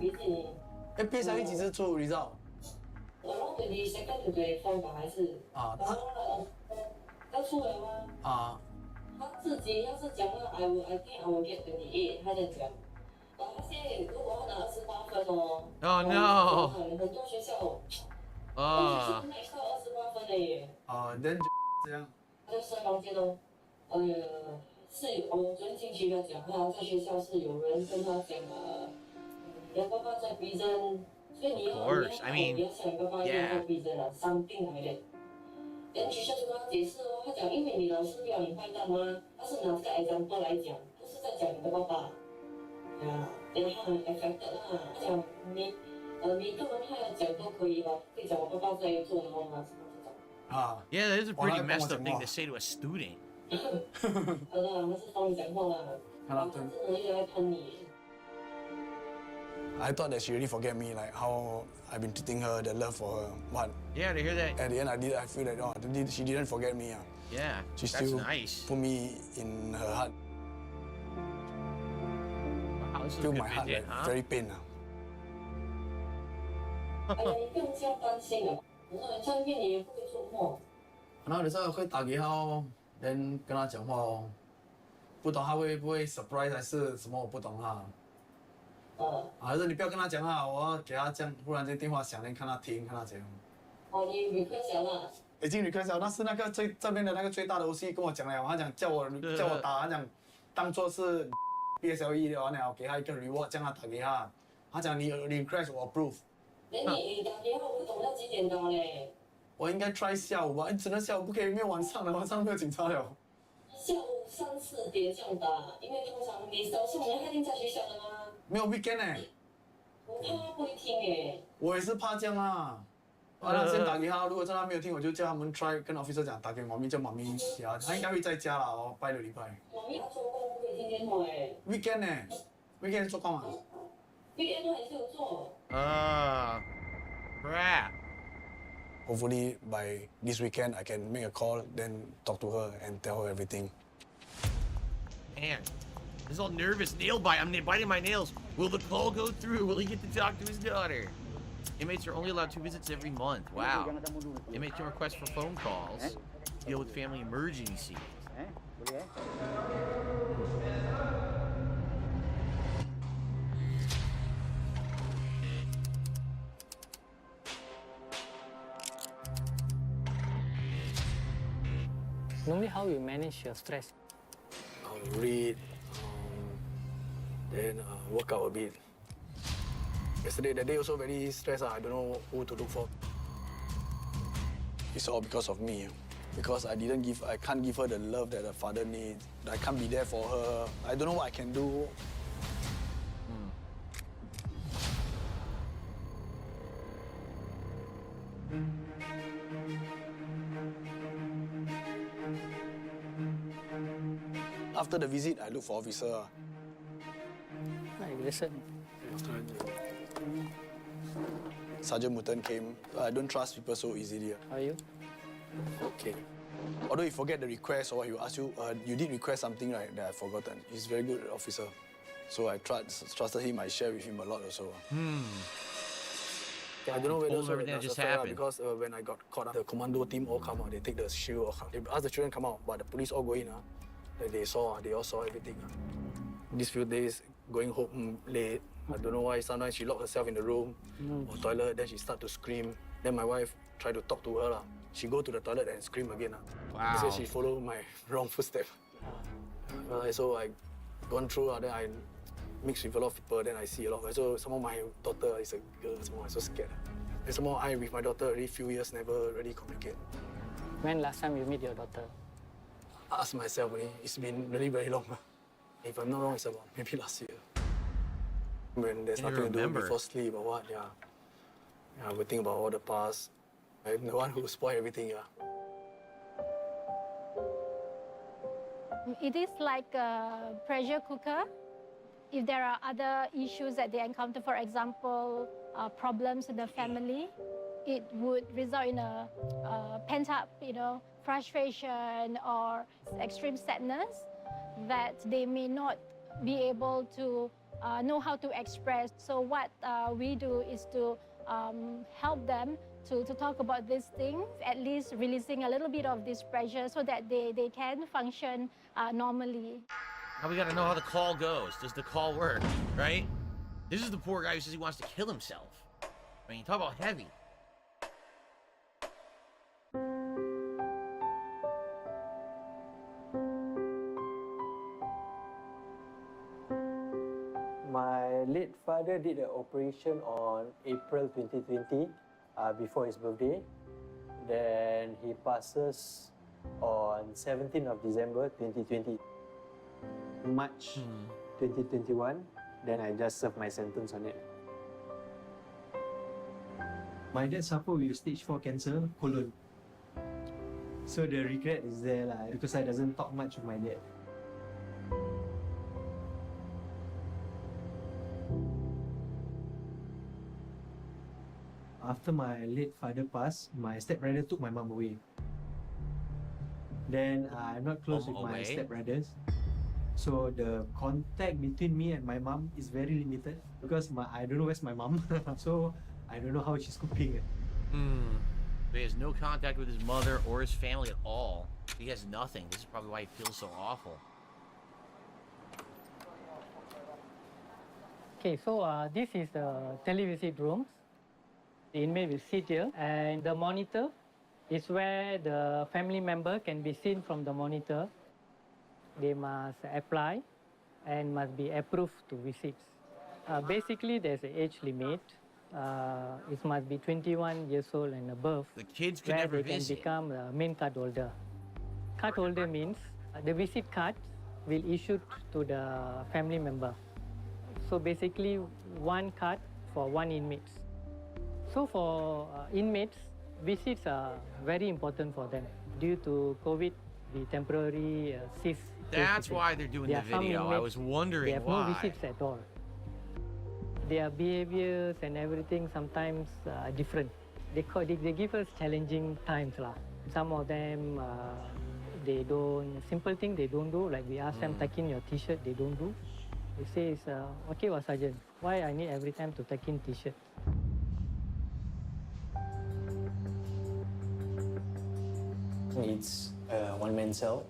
[SPEAKER 15] 鼻子你。
[SPEAKER 5] PSLE 几时出 result？
[SPEAKER 15] 然后你 second to 4吧还是？然后要出来吗？他自己要是讲了 I think I will get 28，他在讲。然后现在如果他拿28分哦。
[SPEAKER 1] Oh no！
[SPEAKER 15] 很多学校。
[SPEAKER 1] 啊。
[SPEAKER 15] 是 max 到28分的耶。
[SPEAKER 5] then 这样。
[SPEAKER 15] 在睡房间哦。是我昨天进去要讲，他在学校是有人跟他讲你的爸爸在 prison， 所以你要像你爸爸一样在 prison 啊，something like that。然后学校就跟他解释哦，他讲因为你老师不要你坏蛋吗？他是拿这个 example 来讲，不是在讲你的爸爸。然后很 affected 啦，他讲每个人他要讲都可以吧，可以讲我爸爸在坐牢啊什么这种。
[SPEAKER 1] Yeah, that is a pretty messed up thing to say to a student.
[SPEAKER 15] 好的，他是帮你讲话啦，他真的又在喷你。
[SPEAKER 5] I thought that she really forget me, like how I've been treating her, the love for her. But
[SPEAKER 1] yeah, to hear that.
[SPEAKER 5] At the end, I feel that she didn't forget me.
[SPEAKER 1] Yeah,
[SPEAKER 5] she
[SPEAKER 1] that's
[SPEAKER 5] still
[SPEAKER 1] nice.
[SPEAKER 5] Put me in her heart.
[SPEAKER 1] Wow, this is
[SPEAKER 5] feel
[SPEAKER 1] a good
[SPEAKER 5] my heart
[SPEAKER 1] visit,
[SPEAKER 5] like,
[SPEAKER 1] huh?
[SPEAKER 5] very pain.
[SPEAKER 15] 哎呀，你不用这样担心啊，我说在面你也不会做梦。
[SPEAKER 5] 然后有时候会打给他哦，跟他讲话哦，不懂他会不会 surprise 还是什么，我不懂哈。还是你不要跟他讲啊，我要给他这样，忽然间电话响了，看他听，看他怎样。
[SPEAKER 15] 哦，你 request 了啦？
[SPEAKER 5] 已经 request 了，但是那个这边的那个最大的 OC 跟我讲了，他讲叫我打，他讲当做是 BSLE 的完了，给他一个 reward， 叫他打给他。他讲你 request 我 approve。
[SPEAKER 15] 你打电话我不懂要几点打嘞？
[SPEAKER 5] 我应该 try 下午吧，只能下午不可以，没有晚上了，晚上没有警察了。
[SPEAKER 15] 下午3、4点这样打，因为通常你早上他一定在学校的吗？
[SPEAKER 5] 没有 weekend 哎。
[SPEAKER 15] 我怕他不会听哎。
[SPEAKER 5] 我也是怕这样啊。那先打给他，如果真的没有听，我就叫他们 try 跟 officer 讲，打给妈咪，叫妈咪呀，他应该会在家啦哦，拜六礼拜。
[SPEAKER 15] 妈咪他做工不可以听电话哎。
[SPEAKER 5] weekend 呢 ？weekend 做工啊
[SPEAKER 15] ？weekend 他还是有做。
[SPEAKER 1] crap.
[SPEAKER 5] Hopefully by this weekend I can make a call, then talk to her and tell her everything.
[SPEAKER 1] Man, this is all nervous. Nail bite. I'm biting my nails. Will the call go through? Will he get to talk to his daughter? Inmates are only allowed 2 visits every month. Wow. Inmates can request for phone calls. Deal with family emergencies.
[SPEAKER 2] Normally, how you manage your stress?
[SPEAKER 5] I'll read, then work out a bit. Yesterday, that day also very stressed. I don't know who to look for. It's all because of me. Because I can't give her the love that her father needs. I can't be there for her. I don't know what I can do. After the visit, I look for officer.
[SPEAKER 2] Listen.
[SPEAKER 5] Sergeant Mutton came. I don't trust people so easily.
[SPEAKER 2] How are you?
[SPEAKER 5] Okay. Although you forget the request or he will ask you, you did request something, right, that I've forgotten. He's a very good officer. So I trusted him. I share with him a lot also. I don't know whether
[SPEAKER 1] everything that just happened.
[SPEAKER 5] Because when I got caught, the commando team all come out. They take the shield. They ask the children come out, but the police all go in. They all saw everything. These few days, going home late. I don't know why. Sometimes she locked herself in the room or toilet. Then she start to scream. Then my wife tried to talk to her. She go to the toilet and scream again.
[SPEAKER 1] Wow.
[SPEAKER 5] She said she followed my wrong footstep. So I gone through. Then I mix with a lot of people. Then I see a lot. So some of my daughter is a girl. So I'm so scared. And some more, I with my daughter already few years never really communicate.
[SPEAKER 2] When last time you meet your daughter?
[SPEAKER 5] I ask myself, it's been really very long. If I'm not wrong, it's about maybe last year. When there's nothing to do before sleep or what, I would think about all the past. I'm the one who spoiled everything,
[SPEAKER 8] It is like a pressure cooker. If there are other issues that they encounter, for example, problems in the family, it would result in a pent-up, frustration or extreme sadness that they may not be able to know how to express. So what we do is to help them to talk about these things, at least releasing a little bit of this pressure so that they can function normally.
[SPEAKER 1] Now we gotta know how the call goes. Does the call work, right? This is the poor guy who says he wants to kill himself. I mean, talk about heavy.
[SPEAKER 4] father did an operation on April 2020, before his birthday. Then he passes on 17th of December 2020. March 2021, then I just served my sentence on it. My dad suffered with stage 4 cancer, colon. So the regret is there lah, because I doesn't talk much with my dad. After my late father passed, my stepbrother took my mom away. Then I'm not close with my stepbrothers. So the contact between me and my mom is very limited because I don't know where's my mom. So I don't know how she's coping.
[SPEAKER 1] He has no contact with his mother or his family at all. He has nothing. This is probably why he feels so awful.
[SPEAKER 7] Okay, so this is the televisit room. The inmate will sit here, and the monitor is where the family member can be seen from the monitor. They must apply and must be approved to visits. Basically, there's an age limit. It must be 21 years old and above.
[SPEAKER 1] The kids can
[SPEAKER 7] where
[SPEAKER 1] never
[SPEAKER 7] they
[SPEAKER 1] visit.
[SPEAKER 7] can become the main card holder. Card holder means the visit card will issue to the family member. So basically, one card for one inmate. So for inmates, visits are very important for them. Due to COVID, the temporary cease.
[SPEAKER 1] That's why they're doing the video. I was wondering
[SPEAKER 7] they have
[SPEAKER 1] why.
[SPEAKER 7] no visits at all. Their behaviors and everything sometimes are different. They give us challenging times lah. Some of them, they don't, simple thing they don't do, like we ask them tuck in your t-shirt, they don't do. They say, it's, okay, Sergeant, why I need every time to tuck in t-shirt?
[SPEAKER 4] It's a one-man cell.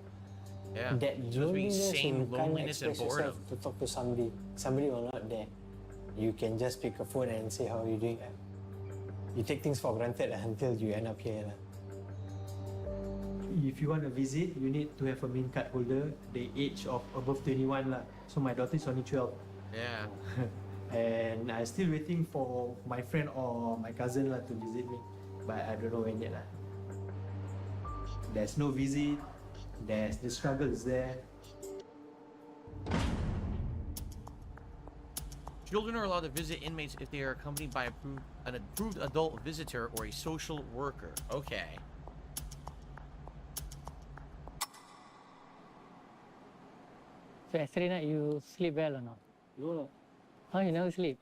[SPEAKER 1] Yeah.
[SPEAKER 4] That loneliness, you can't express yourself to talk to somebody. Somebody will not there. You can just pick a phone and say, how are you doing? You take things for granted until you end up here. If you want to visit, you need to have a main card holder, the age of above 21 lah. So my daughter is only 12.
[SPEAKER 1] Yeah.
[SPEAKER 4] And I'm still waiting for my friend or my cousin lah to visit me. But I don't know when yet lah. There's no visit, the struggle is there.
[SPEAKER 1] Children are allowed to visit inmates if they are accompanied by an approved adult visitor or a social worker. Okay.
[SPEAKER 7] So yesterday night you sleep well or not?
[SPEAKER 9] No.
[SPEAKER 7] How you never sleep?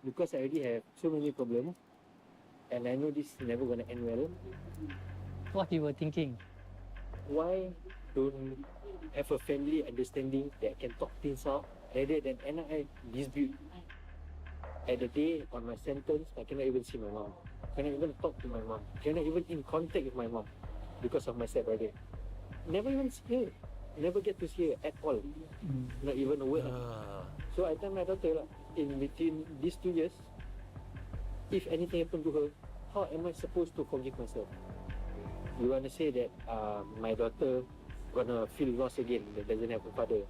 [SPEAKER 9] Because I already have so many problems, and I know this is never gonna end well.
[SPEAKER 7] What you were thinking?
[SPEAKER 9] Why don't have a family understanding that can talk things out rather than end up dispute? At the day on my sentence, I cannot even see my mom. Cannot even talk to my mom. Cannot even in contact with my mom because of my stepbrother. Never even see her. Never get to see her at all. Not even a word. So I tell my daughter, in between these 2 years, if anything happened to her, how am I supposed to forgive myself? You want to say that my daughter gonna feel lost again, that doesn't have a father.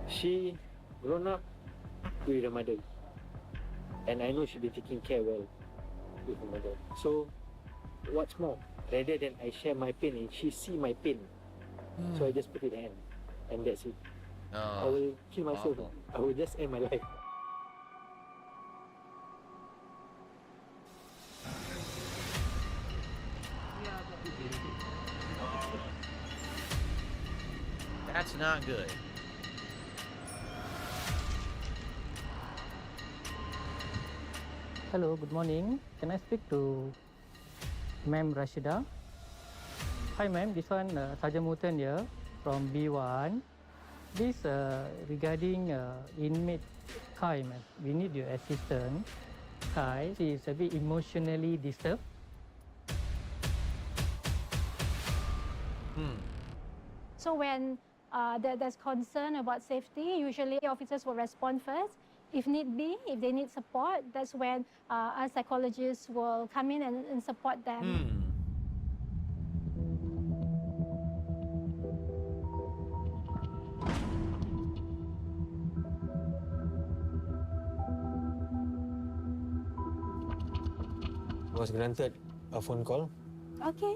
[SPEAKER 9] She grown up with her mother, and I know she'll be taking care well with her mother. So what's more, rather than I share my pain and she see my pain, so I just put it in, and that's it. I will kill myself. I will just end my life.
[SPEAKER 1] That's not good.
[SPEAKER 7] Hello, good morning. Can I speak to Ma'am Rashida? Hi ma'am, this one Sergeant Mutan here from B1. This regarding inmate Kai, ma'am. We need your assistance. Kai, she is a bit emotionally disturbed.
[SPEAKER 8] So when there's concern about safety, usually officers will respond first. If need be, if they need support, that's when our psychologists will come in and support them.
[SPEAKER 4] was granted a phone call.
[SPEAKER 8] Okay.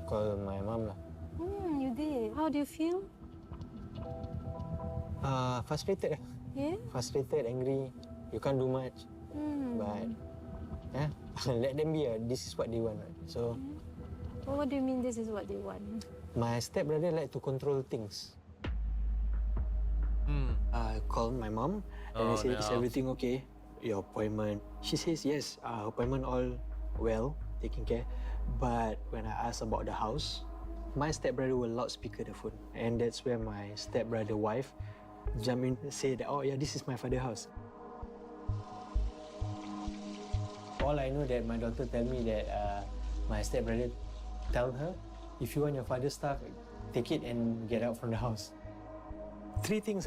[SPEAKER 4] Call my mom lah.
[SPEAKER 8] You did. How do you feel?
[SPEAKER 4] Frustrated.
[SPEAKER 8] Yeah.
[SPEAKER 4] Frustrated, angry. You can't do much. But yeah, let them be. This is what they want. So.
[SPEAKER 8] Well, what do you mean this is what they want?
[SPEAKER 4] My stepbrother like to control things. I called my mom and I said, "Is everything okay? Your appointment?" She says, "Yes, appointment all well, taken care." But when I asked about the house, my stepbrother will loudspeaker the phone, and that's where my stepbrother wife jump in and say that, "Oh yeah, this is my father's house." All I know that my daughter tell me that my stepbrother tell her, if you want your father's stuff, take it and get out from the house. 3 things.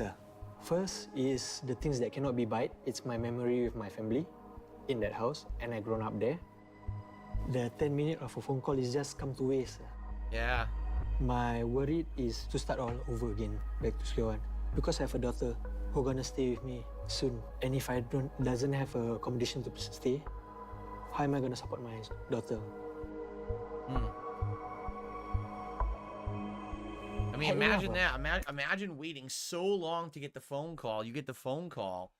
[SPEAKER 4] First is the things that cannot be bought. It's my memory with my family in that house, and I grown up there. The 10 minutes of a phone call is just come to waste.
[SPEAKER 1] Yeah.
[SPEAKER 4] My worry is to start all over again, back to square one. Because I have a daughter who gonna stay with me soon. And if I doesn't have a accommodation to stay, how am I gonna support my daughter?
[SPEAKER 1] I mean, imagine that. Imagine waiting so long to get the phone call. You get the phone call,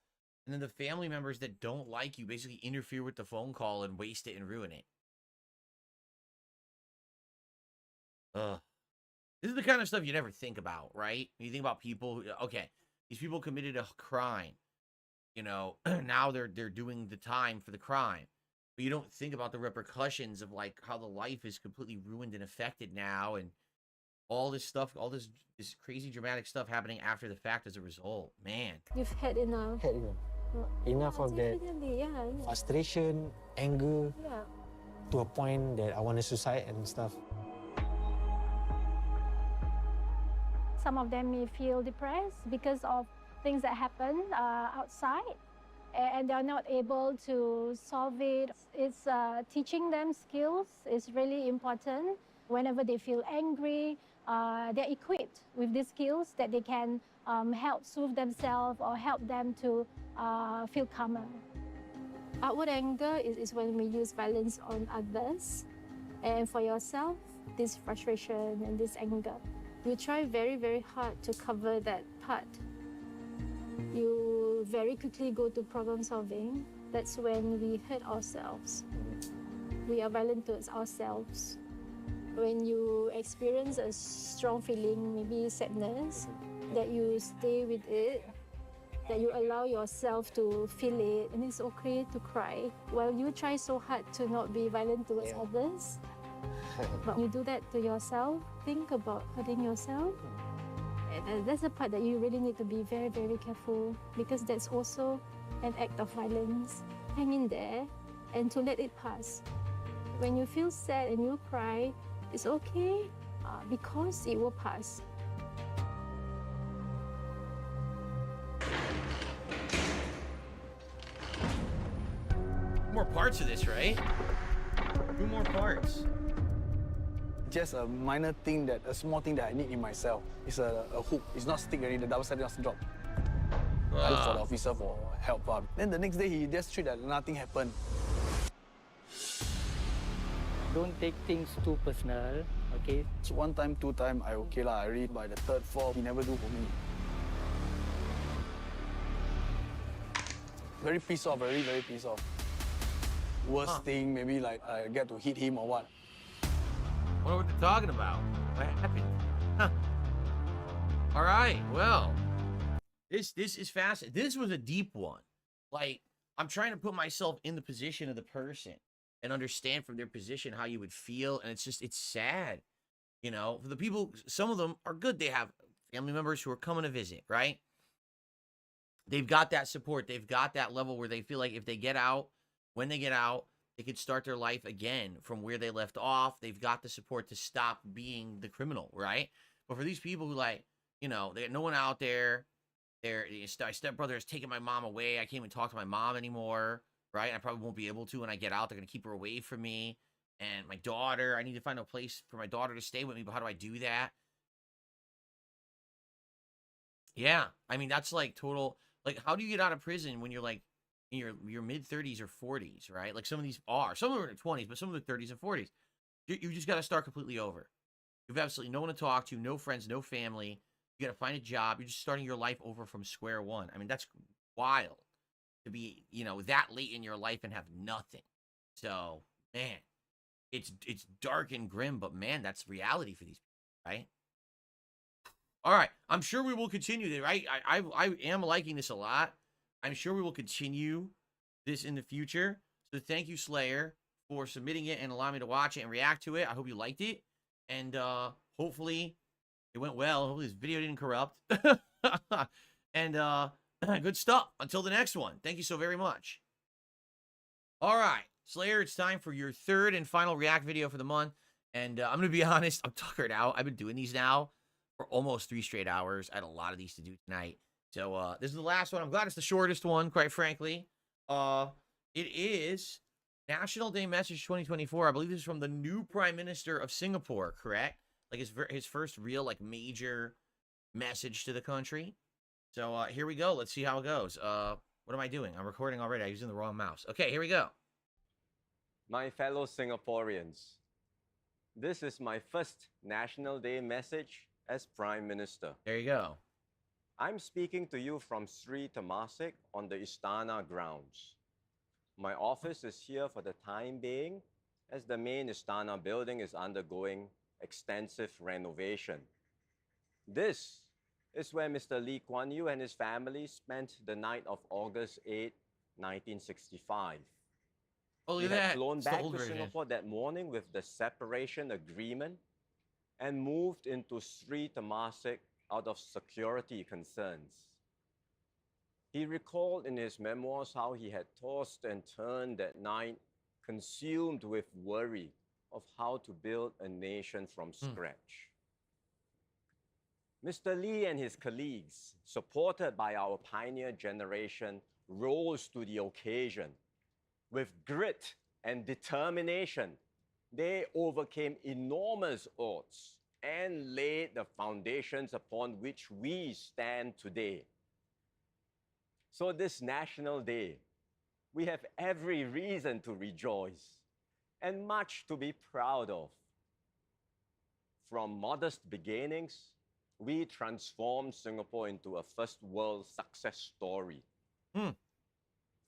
[SPEAKER 1] and then the family members that don't like you basically interfere with the phone call and waste it and ruin it. This is the kind of stuff you never think about, right? When you think about people who, okay, these people committed a crime. You know, now they're doing the time for the crime. But you don't think about the repercussions of like how the life is completely ruined and affected now, and all this stuff, all this crazy dramatic stuff happening after the fact as a result. Man,
[SPEAKER 8] You've had enough.
[SPEAKER 4] Had enough. Enough of that frustration, anger, to a point that I want to suicide and stuff.
[SPEAKER 8] Some of them may feel depressed because of things that happen outside, and they're not able to solve it. It's teaching them skills is really important. Whenever they feel angry, they're equipped with these skills that they can help soothe themselves or help them to feel calmer. Outward anger is when we use violence on others, and for yourself, this frustration and this anger. You try very, very hard to cover that part. You very quickly go to problem solving. That's when we hurt ourselves. We are violent towards ourselves. When you experience a strong feeling, maybe sadness, that you stay with it, that you allow yourself to feel it, and it's okay to cry. While you try so hard to not be violent towards others, but you do that to yourself, think about hurting yourself. And that's the part that you really need to be very, very careful, because that's also an act of violence. Hang in there and to let it pass. When you feel sad and you cry, it's okay because it will pass.
[SPEAKER 1] more parts of this, right? 2 more parts.
[SPEAKER 5] Just a minor thing, a small thing that I need in myself. It's a hook. It's not stick already. The double sided doesn't drop. I look for the officer for help. Then the next day, he just treated that nothing happened.
[SPEAKER 9] Don't take things too personal, okay?
[SPEAKER 5] So 1 time, 2 time, I okay lah. I read by the 3rd, 4th, he never do for me. Very pissed off, very, very pissed off. Worst thing, maybe like I get to hit him or what.
[SPEAKER 1] I wonder what they're talking about. What happened? Huh. All right, well, this is fascinating. This was a deep one. Like, I'm trying to put myself in the position of the person and understand from their position how you would feel, and it's sad. You know, for the people, some of them are good. They have family members who are coming to visit, right? They've got that support. They've got that level where they feel like if they get out, when they get out, they could start their life again from where they left off. They've got the support to stop being the criminal, right? But for these people who, like, you know, they got no one out there. My stepbrother is taking my mom away. I can't even talk to my mom anymore, right? I probably won't be able to when I get out. They're going to keep her away from me. And my daughter, I need to find a place for my daughter to stay with me, but how do I do that? Yeah, I mean, that's like total, like, how do you get out of prison when you're like in your mid 30s or 40s, right? Like some of these are. Some of them are in their 20s, but some of them are 30s and 40s. You just got to start completely over. You have absolutely no one to talk to, no friends, no family. You got to find a job. You're just starting your life over from square one. I mean, that's wild to be, that late in your life and have nothing. So, man, it's dark and grim, but man, that's reality for these people, right? All right, I'm sure we will continue, right? I am liking this a lot. I'm sure we will continue this in the future. So thank you, Slayer, for submitting it and allowing me to watch it and react to it. I hope you liked it. And hopefully it went well. Hopefully this video didn't corrupt. And good stuff. Until the next one. Thank you so very much. All right, Slayer, it's time for your third and final react video for the month. And I'm going to be honest, I'm tuckered out. I've been doing these now for almost 3 straight hours. I had a lot of these to do tonight. So this is the last one. I'm glad it's the shortest one, quite frankly. It is National Day Message 2024. I believe this is from the new Prime Minister of Singapore, correct? Like his first real, like, major message to the country. So here we go. Let's see how it goes. What am I doing? I'm recording already. I'm using the wrong mouse. Okay, here we go.
[SPEAKER 16] My fellow Singaporeans, this is my first National Day message as Prime Minister.
[SPEAKER 1] There you go.
[SPEAKER 16] I'm speaking to you from Sri Temasek on the Istana grounds. My office is here for the time being, as the main Istana building is undergoing extensive renovation. This is where Mr. Lee Kuan Yew and his family spent the night of August 8, 1965.
[SPEAKER 1] Oh, look
[SPEAKER 16] He
[SPEAKER 1] at
[SPEAKER 16] had
[SPEAKER 1] that.
[SPEAKER 16] flown
[SPEAKER 1] It's the
[SPEAKER 16] back
[SPEAKER 1] old
[SPEAKER 16] to
[SPEAKER 1] version.
[SPEAKER 16] Singapore that morning with the separation agreement and moved into Sri Temasek out of security concerns. He recalled in his memoirs how he had tossed and turned that night, consumed with worry of how to build a nation from scratch. Mr. Lee and his colleagues, supported by our pioneer generation, rose to the occasion. With grit and determination, they overcame enormous odds and laid the foundations upon which we stand today. So this National Day, we have every reason to rejoice and much to be proud of. From modest beginnings, we transformed Singapore into a first world success story.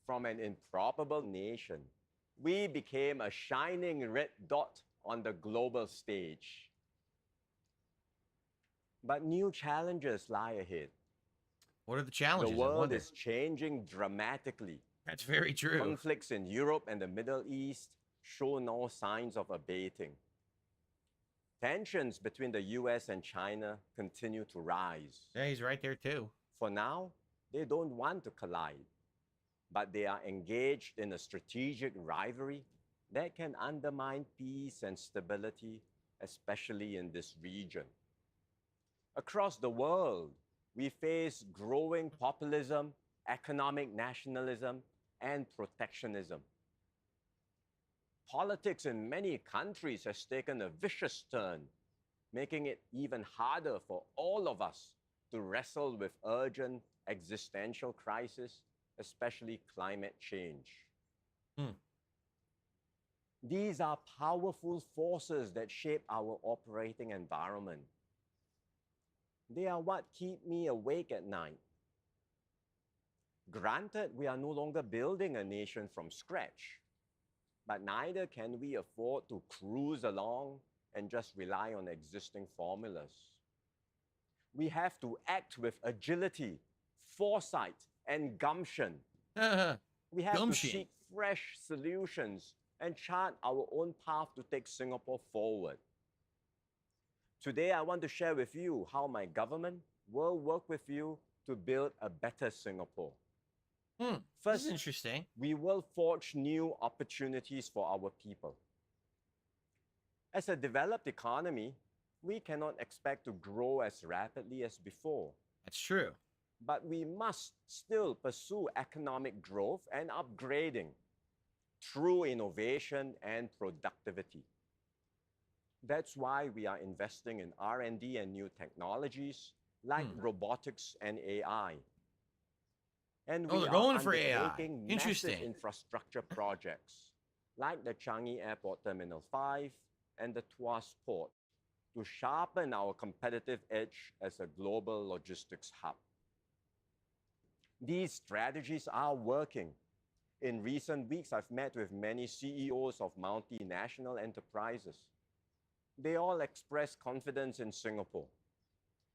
[SPEAKER 16] From an improbable nation, we became a shining red dot on the global stage. But new challenges lie ahead.
[SPEAKER 1] What are the challenges?
[SPEAKER 16] The world is changing dramatically.
[SPEAKER 1] That's very true.
[SPEAKER 16] Conflicts in Europe and the Middle East show no signs of abating. Tensions between the US and China continue to rise.
[SPEAKER 1] Yeah, he's right there too.
[SPEAKER 16] For now, they don't want to collide, but they are engaged in a strategic rivalry that can undermine peace and stability, especially in this region. Across the world, we face growing populism, economic nationalism, and protectionism. Politics in many countries has taken a vicious turn, making it even harder for all of us to wrestle with urgent existential crises, especially climate change. These are powerful forces that shape our operating environment. They are what keep me awake at night. Granted, we are no longer building a nation from scratch, but neither can we afford to cruise along and just rely on existing formulas. We have to act with agility, foresight, and gumption. We have to seek fresh solutions and chart our own path to take Singapore forward. Today, I want to share with you how my government will work with you to build a better Singapore.
[SPEAKER 1] First, this is interesting.
[SPEAKER 16] We will forge new opportunities for our people. As a developed economy, we cannot expect to grow as rapidly as before.
[SPEAKER 1] That's true.
[SPEAKER 16] But we must still pursue economic growth and upgrading through innovation and productivity. That's why we are investing in R&D and new technologies like robotics and AI. And
[SPEAKER 1] Oh,
[SPEAKER 16] we
[SPEAKER 1] they're
[SPEAKER 16] are
[SPEAKER 1] going for AI.
[SPEAKER 16] undertaking
[SPEAKER 1] Interesting.
[SPEAKER 16] massive infrastructure projects like the Changi Airport Terminal 5 and the Tuas Port to sharpen our competitive edge as a global logistics hub. These strategies are working. In recent weeks, I've met with many CEOs of multinational enterprises. They all express confidence in Singapore.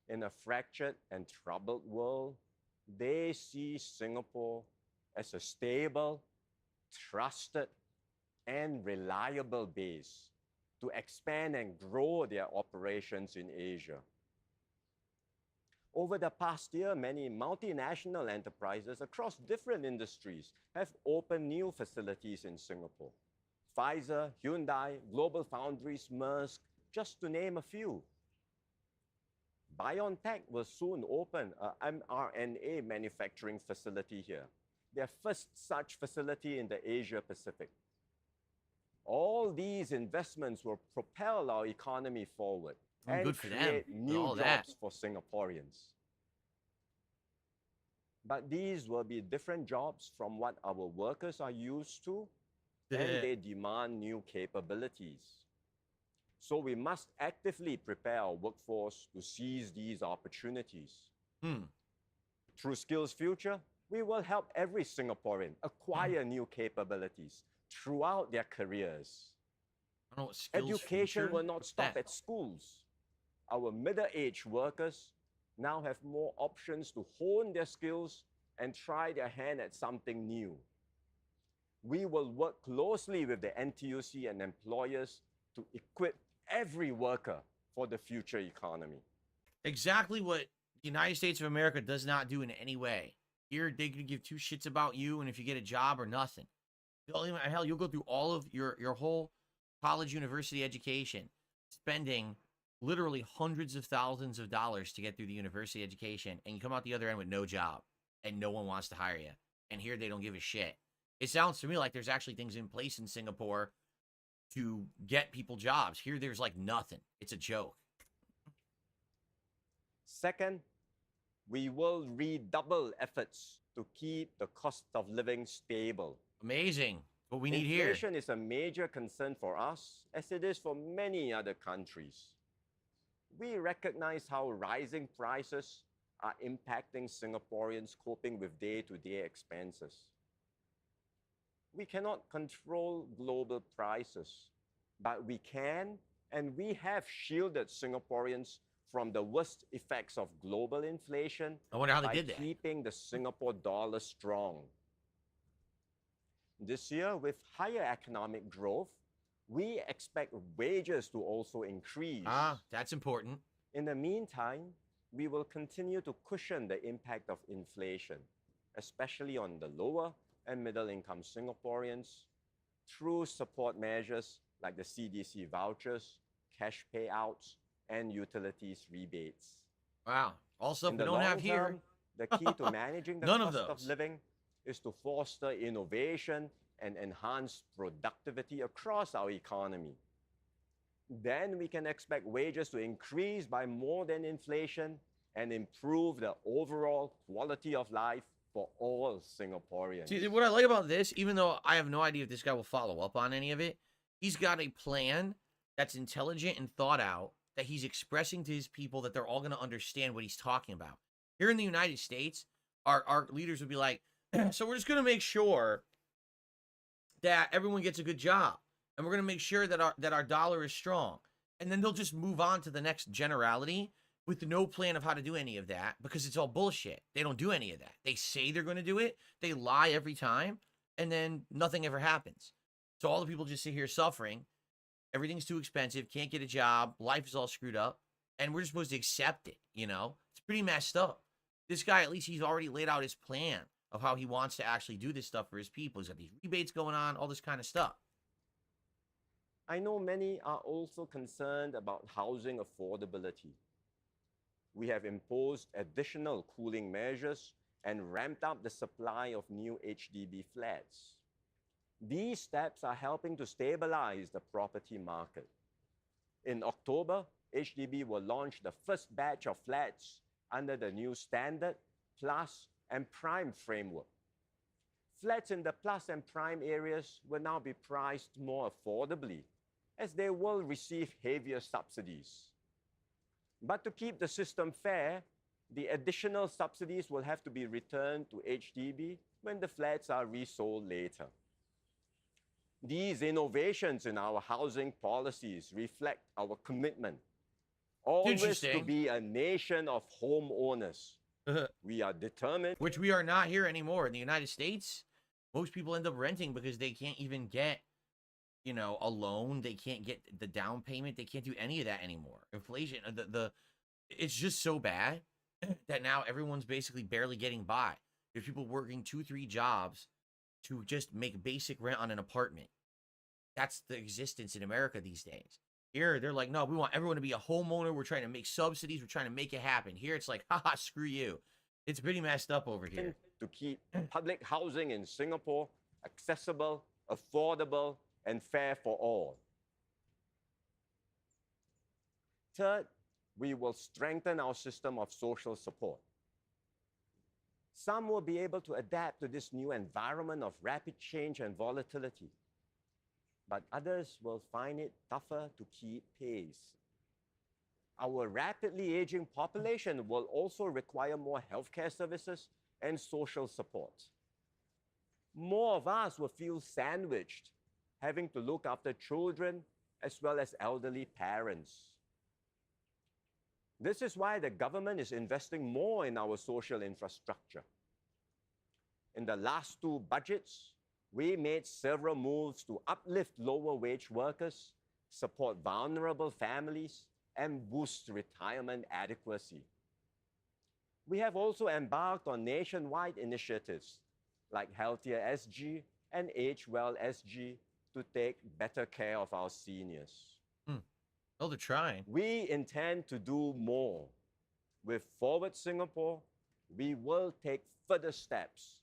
[SPEAKER 16] In a fractured and troubled world, they see Singapore as a stable, trusted, and reliable base to expand and grow their operations in Asia. Over the past year, many multinational enterprises across different industries have opened new facilities in Singapore. Pfizer, Hyundai, Global Foundries, Maersk, just to name a few. BioNTech will soon open an mRNA manufacturing facility here, their first such facility in the Asia Pacific. All these investments will propel our economy forward and
[SPEAKER 1] good for them.
[SPEAKER 16] create new
[SPEAKER 1] All
[SPEAKER 16] jobs
[SPEAKER 1] that.
[SPEAKER 16] for Singaporeans. But these will be different jobs from what our workers are used to, and they demand new capabilities. So we must actively prepare our workforce to seize these opportunities. Through Skills Future, we will help every Singaporean acquire new capabilities throughout their careers.
[SPEAKER 1] I don't know what Skills
[SPEAKER 16] Education
[SPEAKER 1] Future?
[SPEAKER 16] will not
[SPEAKER 1] What's
[SPEAKER 16] stop
[SPEAKER 1] that?
[SPEAKER 16] at schools. Our middle-aged workers now have more options to hone their skills and try their hand at something new. We will work closely with the NTUC and employers to equip every worker for the future economy.
[SPEAKER 1] Exactly what the United States of America does not do in any way. Here, they could give two shits about you and if you get a job or nothing. Hell, you'll go through all of your whole college university education, spending literally hundreds of thousands of dollars to get through the university education, and you come out the other end with no job, and no one wants to hire you. And here, they don't give a shit. It sounds to me like there's actually things in place in Singapore to get people jobs. Here, there's like nothing. It's a joke.
[SPEAKER 16] Second, we will redouble efforts to keep the cost of living stable.
[SPEAKER 1] Amazing. What we need here.
[SPEAKER 16] Inflation is a major concern for us, as it is for many other countries. We recognize how rising prices are impacting Singaporeans coping with day-to-day expenses. We cannot control global prices, but we can and we have shielded Singaporeans from the worst effects of global inflation
[SPEAKER 1] I wonder how they
[SPEAKER 16] by
[SPEAKER 1] did that.
[SPEAKER 16] keeping the Singapore dollar strong. This year, with higher economic growth, we expect wages to also increase.
[SPEAKER 1] That's important.
[SPEAKER 16] In the meantime, we will continue to cushion the impact of inflation, especially on the lower and middle-income Singaporeans, through support measures like the CDC vouchers, cash payouts, and utilities rebates.
[SPEAKER 1] Wow. Also,
[SPEAKER 16] In
[SPEAKER 1] we
[SPEAKER 16] the
[SPEAKER 1] don't have
[SPEAKER 16] long
[SPEAKER 1] here.
[SPEAKER 16] term, the key to managing the
[SPEAKER 1] None of
[SPEAKER 16] cost of
[SPEAKER 1] those.
[SPEAKER 16] living is to foster innovation and enhance productivity across our economy. Then we can expect wages to increase by more than inflation and improve the overall quality of life for all Singaporeans.
[SPEAKER 1] See, what I like about this, even though I have no idea if this guy will follow up on any of it, he's got a plan that's intelligent and thought out that he's expressing to his people that they're all going to understand what he's talking about. Here in the United States, our leaders would be like, so we're just going to make sure that everyone gets a good job. And we're going to make sure that our dollar is strong. And then they'll just move on to the next generality with no plan of how to do any of that because it's all bullshit. They don't do any of that. They say they're going to do it. They lie every time. And then nothing ever happens. So all the people just sit here suffering. Everything's too expensive. Can't get a job. Life is all screwed up. And we're just supposed to accept it, you know? It's pretty messed up. This guy, at least he's already laid out his plan of how he wants to actually do this stuff for his people. He's got these rebates going on, all this kind of stuff.
[SPEAKER 16] I know many are also concerned about housing affordability. We have imposed additional cooling measures and ramped up the supply of new HDB flats. These steps are helping to stabilize the property market. In October, HDB will launch the first batch of flats under the new standard plus and prime framework. Flats in the plus and prime areas will now be priced more affordably, as they will receive heavier subsidies. But to keep the system fair, the additional subsidies will have to be returned to HDB when the flats are resold later. These innovations in our housing policies reflect our commitment always to be a nation of homeowners. We are determined.
[SPEAKER 1] Which we are not here anymore. In the United States, most people end up renting because they can't even get, you know, a loan. They can't get the down payment. They can't do any of that anymore. Inflation, it's just so bad that now everyone's basically barely getting by. There's people working 2-3 jobs to just make basic rent on an apartment. That's the existence in America these days. Here, they're like, no, we want everyone to be a homeowner. We're trying to make subsidies. We're trying to make it happen. Here, it's like, haha, screw you. It's pretty messed up over here.
[SPEAKER 16] To keep public housing in Singapore accessible, affordable, and fair for all. Third, we will strengthen our system of social support. Some will be able to adapt to this new environment of rapid change and volatility, but others will find it tougher to keep pace. Our rapidly aging population will also require more healthcare services and social support. More of us will feel sandwiched, having to look after children as well as elderly parents. This is why the government is investing more in our social infrastructure. In the last 2 budgets, we made several moves to uplift lower wage workers, support vulnerable families, and boost retirement adequacy. We have also embarked on nationwide initiatives like Healthier SG and Age Well SG to take better care of our seniors.
[SPEAKER 1] Oh, they're trying.
[SPEAKER 16] We intend to do more. With Forward Singapore, we will take further steps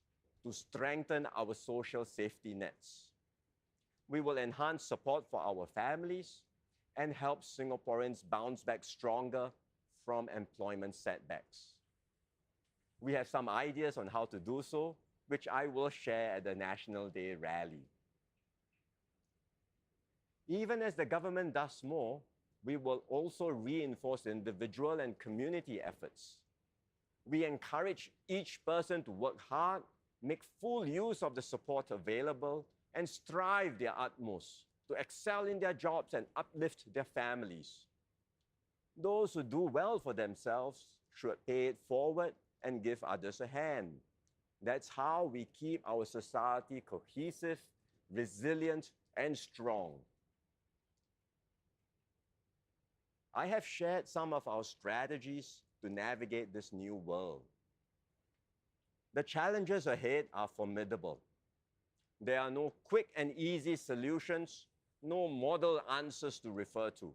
[SPEAKER 16] to strengthen our social safety nets. We will enhance support for our families and help Singaporeans bounce back stronger from employment setbacks. We have some ideas on how to do so, which I will share at the National Day rally. Even as the government does more, we will also reinforce individual and community efforts. We encourage each person to work hard, make full use of the support available, and strive their utmost to excel in their jobs and uplift their families. Those who do well for themselves should pay it forward and give others a hand. That's how we keep our society cohesive, resilient, and strong. I have shared some of our strategies to navigate this new world. The challenges ahead are formidable. There are no quick and easy solutions, no model answers to refer to.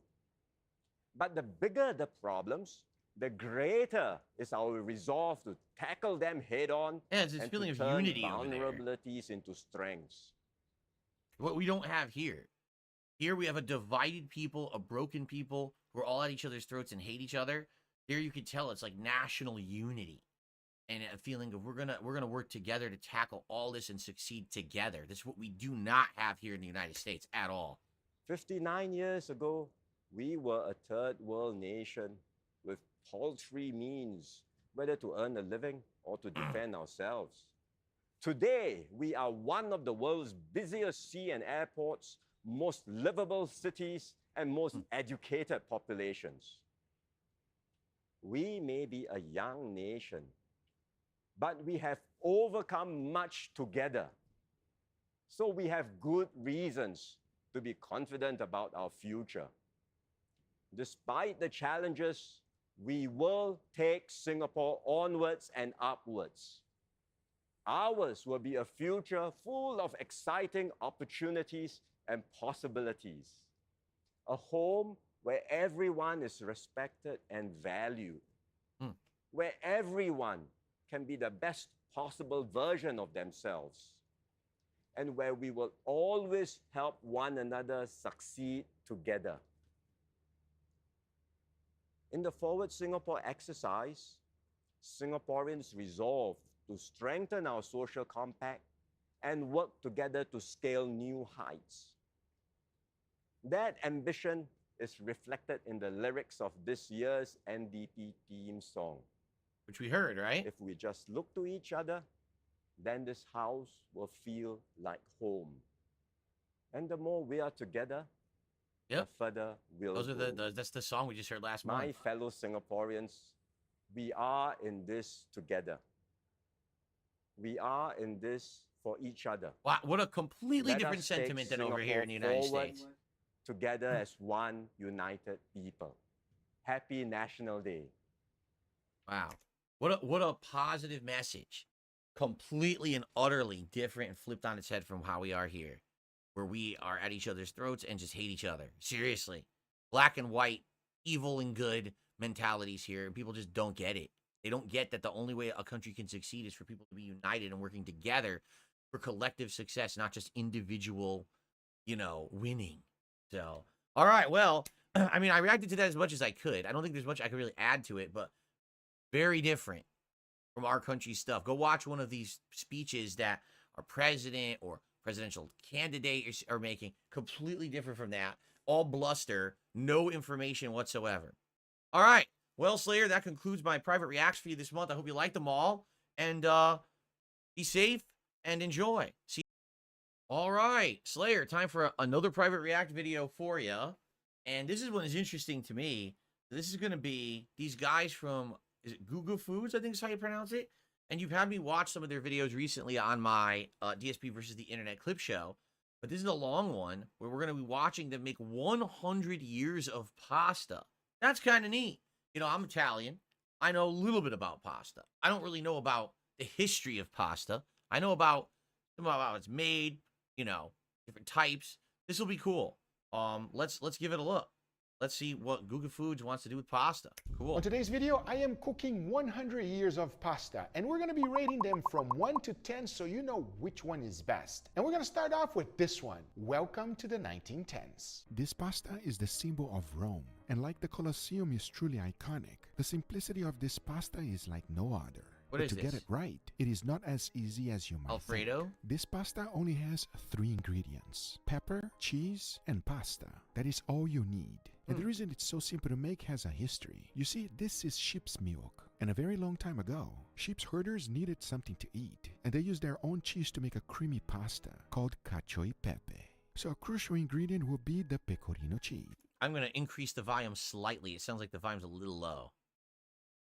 [SPEAKER 16] But the bigger the problems, the greater is our resolve to tackle them head on
[SPEAKER 1] and to
[SPEAKER 16] turn
[SPEAKER 1] unity
[SPEAKER 16] vulnerabilities into strengths.
[SPEAKER 1] What we don't have here. Here we have a divided people, a broken people who are all at each other's throats and hate each other. There you can tell it's like national unity and a feeling of we're gonna work together to tackle all this and succeed together. This is what we do not have here in the United States at all.
[SPEAKER 16] 59 years ago, we were a third world nation with paltry means, whether to earn a living or to defend ourselves. Today, we are one of the world's busiest sea and airports, most livable cities, and most educated populations. We may be a young nation, but we have overcome much together. So we have good reasons to be confident about our future. Despite the challenges, we will take Singapore onwards and upwards. Ours will be a future full of exciting opportunities and possibilities. A home where everyone is respected and valued. Where everyone can be the best possible version of themselves. And where we will always help one another succeed together. In the Forward Singapore exercise, Singaporeans resolved to strengthen our social compact and work together to scale new heights. That ambition is reflected in the lyrics of this year's NDP theme song.
[SPEAKER 1] Which we heard, right?
[SPEAKER 16] If we just look to each other, then this house will feel like home. And the more we are together, the further we'll go.
[SPEAKER 1] That's the song we just heard last
[SPEAKER 16] My
[SPEAKER 1] month.
[SPEAKER 16] fellow Singaporeans, we are in this together. We are in this for each other.
[SPEAKER 1] Wow, what a completely
[SPEAKER 16] Let
[SPEAKER 1] different
[SPEAKER 16] us take
[SPEAKER 1] sentiment than over here in the
[SPEAKER 16] Singapore
[SPEAKER 1] United
[SPEAKER 16] forward
[SPEAKER 1] States.
[SPEAKER 16] Together as one united people. Happy National Day.
[SPEAKER 1] Wow. What a positive message. Completely and utterly different and flipped on its head from how we are here, where we are at each other's throats and just hate each other. Seriously. Black and white, evil and good mentalities here, and people just don't get it. They don't get that the only way a country can succeed is for people to be united and working together for collective success, not just individual, winning. So, all right, well, I mean, I reacted to that as much as I could. I don't think there's much I could really add to it, but very different from our country's stuff. Go watch one of these speeches that our president or presidential candidate are making. Completely different from that. All bluster, no information whatsoever. All right. Well, Slayer, that concludes my private reacts for you this month. I hope you liked them all. And be safe and enjoy. See. All right, Slayer, time for another private react video for you. And this is one is interesting to me. This is going to be these guys from, is it Guga Foods, I think is how you pronounce it? And you've had me watch some of their videos recently on my DSP versus the Internet clip show. But this is a long one where we're going to be watching them make 100 years of pasta. That's kind of neat. I'm Italian. I know a little bit about pasta. I don't really know about the history of pasta. I know about how it's made, different types. This will be cool. Let's give it a look. Let's see what Guga Foods wants to do with pasta. Cool.
[SPEAKER 17] On today's video, I am cooking 100 years of pasta, and we're going to be rating them from 1 to 10 so you know which one is best. And we're going to start off with this one. Welcome to the 1910s. This pasta is the symbol of Rome, and like the Colosseum is truly iconic, the simplicity of this pasta is like no other.
[SPEAKER 1] What is
[SPEAKER 17] to
[SPEAKER 1] this?
[SPEAKER 17] get it right, it is not as easy as you might
[SPEAKER 1] Alfredo?
[SPEAKER 17] think. This pasta only has 3 ingredients: pepper, cheese, and pasta. That is all you need. And the reason it's so simple to make has a history. You see, this is sheep's milk. And a very long time ago, sheep's herders needed something to eat, and they used their own cheese to make a creamy pasta called cacio e pepe. So a crucial ingredient will be the pecorino cheese.
[SPEAKER 1] I'm going to increase the volume slightly. It sounds like the volume's a little low.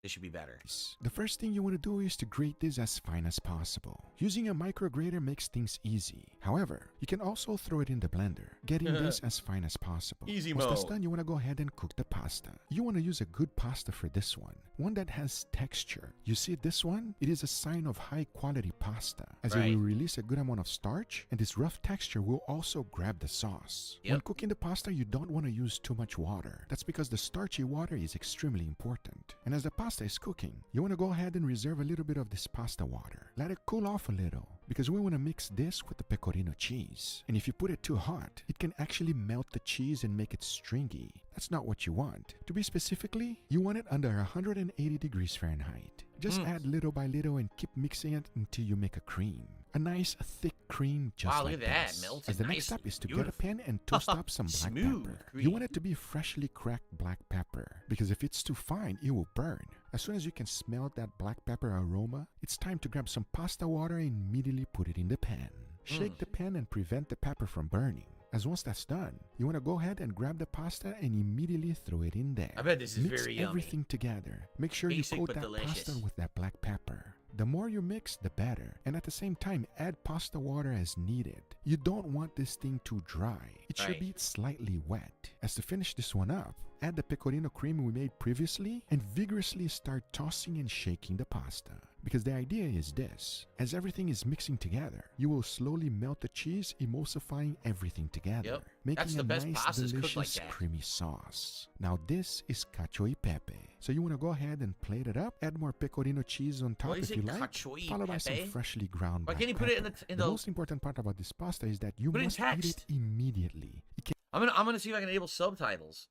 [SPEAKER 1] This should be better.
[SPEAKER 17] The first thing you want to do is to grate this as fine as possible. Using a micro grater makes things easy. However, you can also throw it in the blender, getting this as fine as possible.
[SPEAKER 1] Easy
[SPEAKER 17] Once that's
[SPEAKER 1] mode.
[SPEAKER 17] done, you want to go ahead and cook the pasta. You want to use a good pasta for this one that has texture. You see this one? It is a sign of high quality pasta, as it will release a good amount of starch, and this rough texture will also grab the sauce. When cooking the pasta, you don't want to use too much water. That's because the starchy water is extremely important. And as the pasta is cooking, you want to go ahead and reserve a little bit of this pasta water. Let it cool off a little, because we want to mix this with the pecorino cheese. And if you put it too hot, it can actually melt the cheese and make it stringy. That's not what you want. To be specifically, you want it under 180 degrees Fahrenheit. Just add little by little and keep mixing it until you make a cream. A nice thick cream just
[SPEAKER 1] wow,
[SPEAKER 17] like
[SPEAKER 1] look at that.
[SPEAKER 17] this.
[SPEAKER 1] Melted
[SPEAKER 17] As the
[SPEAKER 1] nice
[SPEAKER 17] next step is to
[SPEAKER 1] beautiful.
[SPEAKER 17] get a pan and toast up some black pepper. You want it to be freshly cracked black pepper, because if it's too fine, it will burn. As soon as you can smell that black pepper aroma, it's time to grab some pasta water and immediately put it in the pan. Shake the pan and prevent the pepper from burning. As once that's done, you want to go ahead and grab the pasta and immediately throw it in there.
[SPEAKER 1] I bet this is
[SPEAKER 17] Mix
[SPEAKER 1] very yummy.
[SPEAKER 17] everything together. Make sure
[SPEAKER 1] Basic
[SPEAKER 17] you
[SPEAKER 1] but
[SPEAKER 17] coat that
[SPEAKER 1] delicious.
[SPEAKER 17] pasta with that black pepper. The more you mix, the better. And at the same time, add pasta water as needed. You don't want this thing too dry. It should be slightly wet. As to finish this one up, add the pecorino cream we made previously and vigorously start tossing and shaking the pasta. Because the idea is this: as everything is mixing together, you will slowly melt the cheese, emulsifying everything together, making
[SPEAKER 1] That's the
[SPEAKER 17] a
[SPEAKER 1] best
[SPEAKER 17] nice,
[SPEAKER 1] pastas cooked like
[SPEAKER 17] delicious,
[SPEAKER 1] that.
[SPEAKER 17] creamy sauce. Now this is cacio e pepe. So you want to go ahead and plate it up, add more pecorino cheese on top
[SPEAKER 1] What is
[SPEAKER 17] if you
[SPEAKER 1] it,
[SPEAKER 17] like,
[SPEAKER 1] cacio e
[SPEAKER 17] followed by some
[SPEAKER 1] pepe?
[SPEAKER 17] freshly ground
[SPEAKER 1] Why
[SPEAKER 17] black
[SPEAKER 1] can't you put it in
[SPEAKER 17] pepper.
[SPEAKER 1] the
[SPEAKER 17] The most important part about this pasta is that you
[SPEAKER 1] Put it in
[SPEAKER 17] must eat it
[SPEAKER 1] text.
[SPEAKER 17] immediately. It can
[SPEAKER 1] I'm gonna see if I can enable subtitles.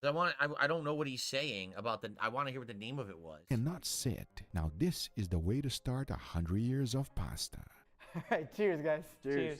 [SPEAKER 1] I don't know what he's saying about I want to hear what the name of it was.
[SPEAKER 17] And not sit. Now this is the way to start 100 years of pasta.
[SPEAKER 18] All right, cheers, guys.
[SPEAKER 2] Cheers.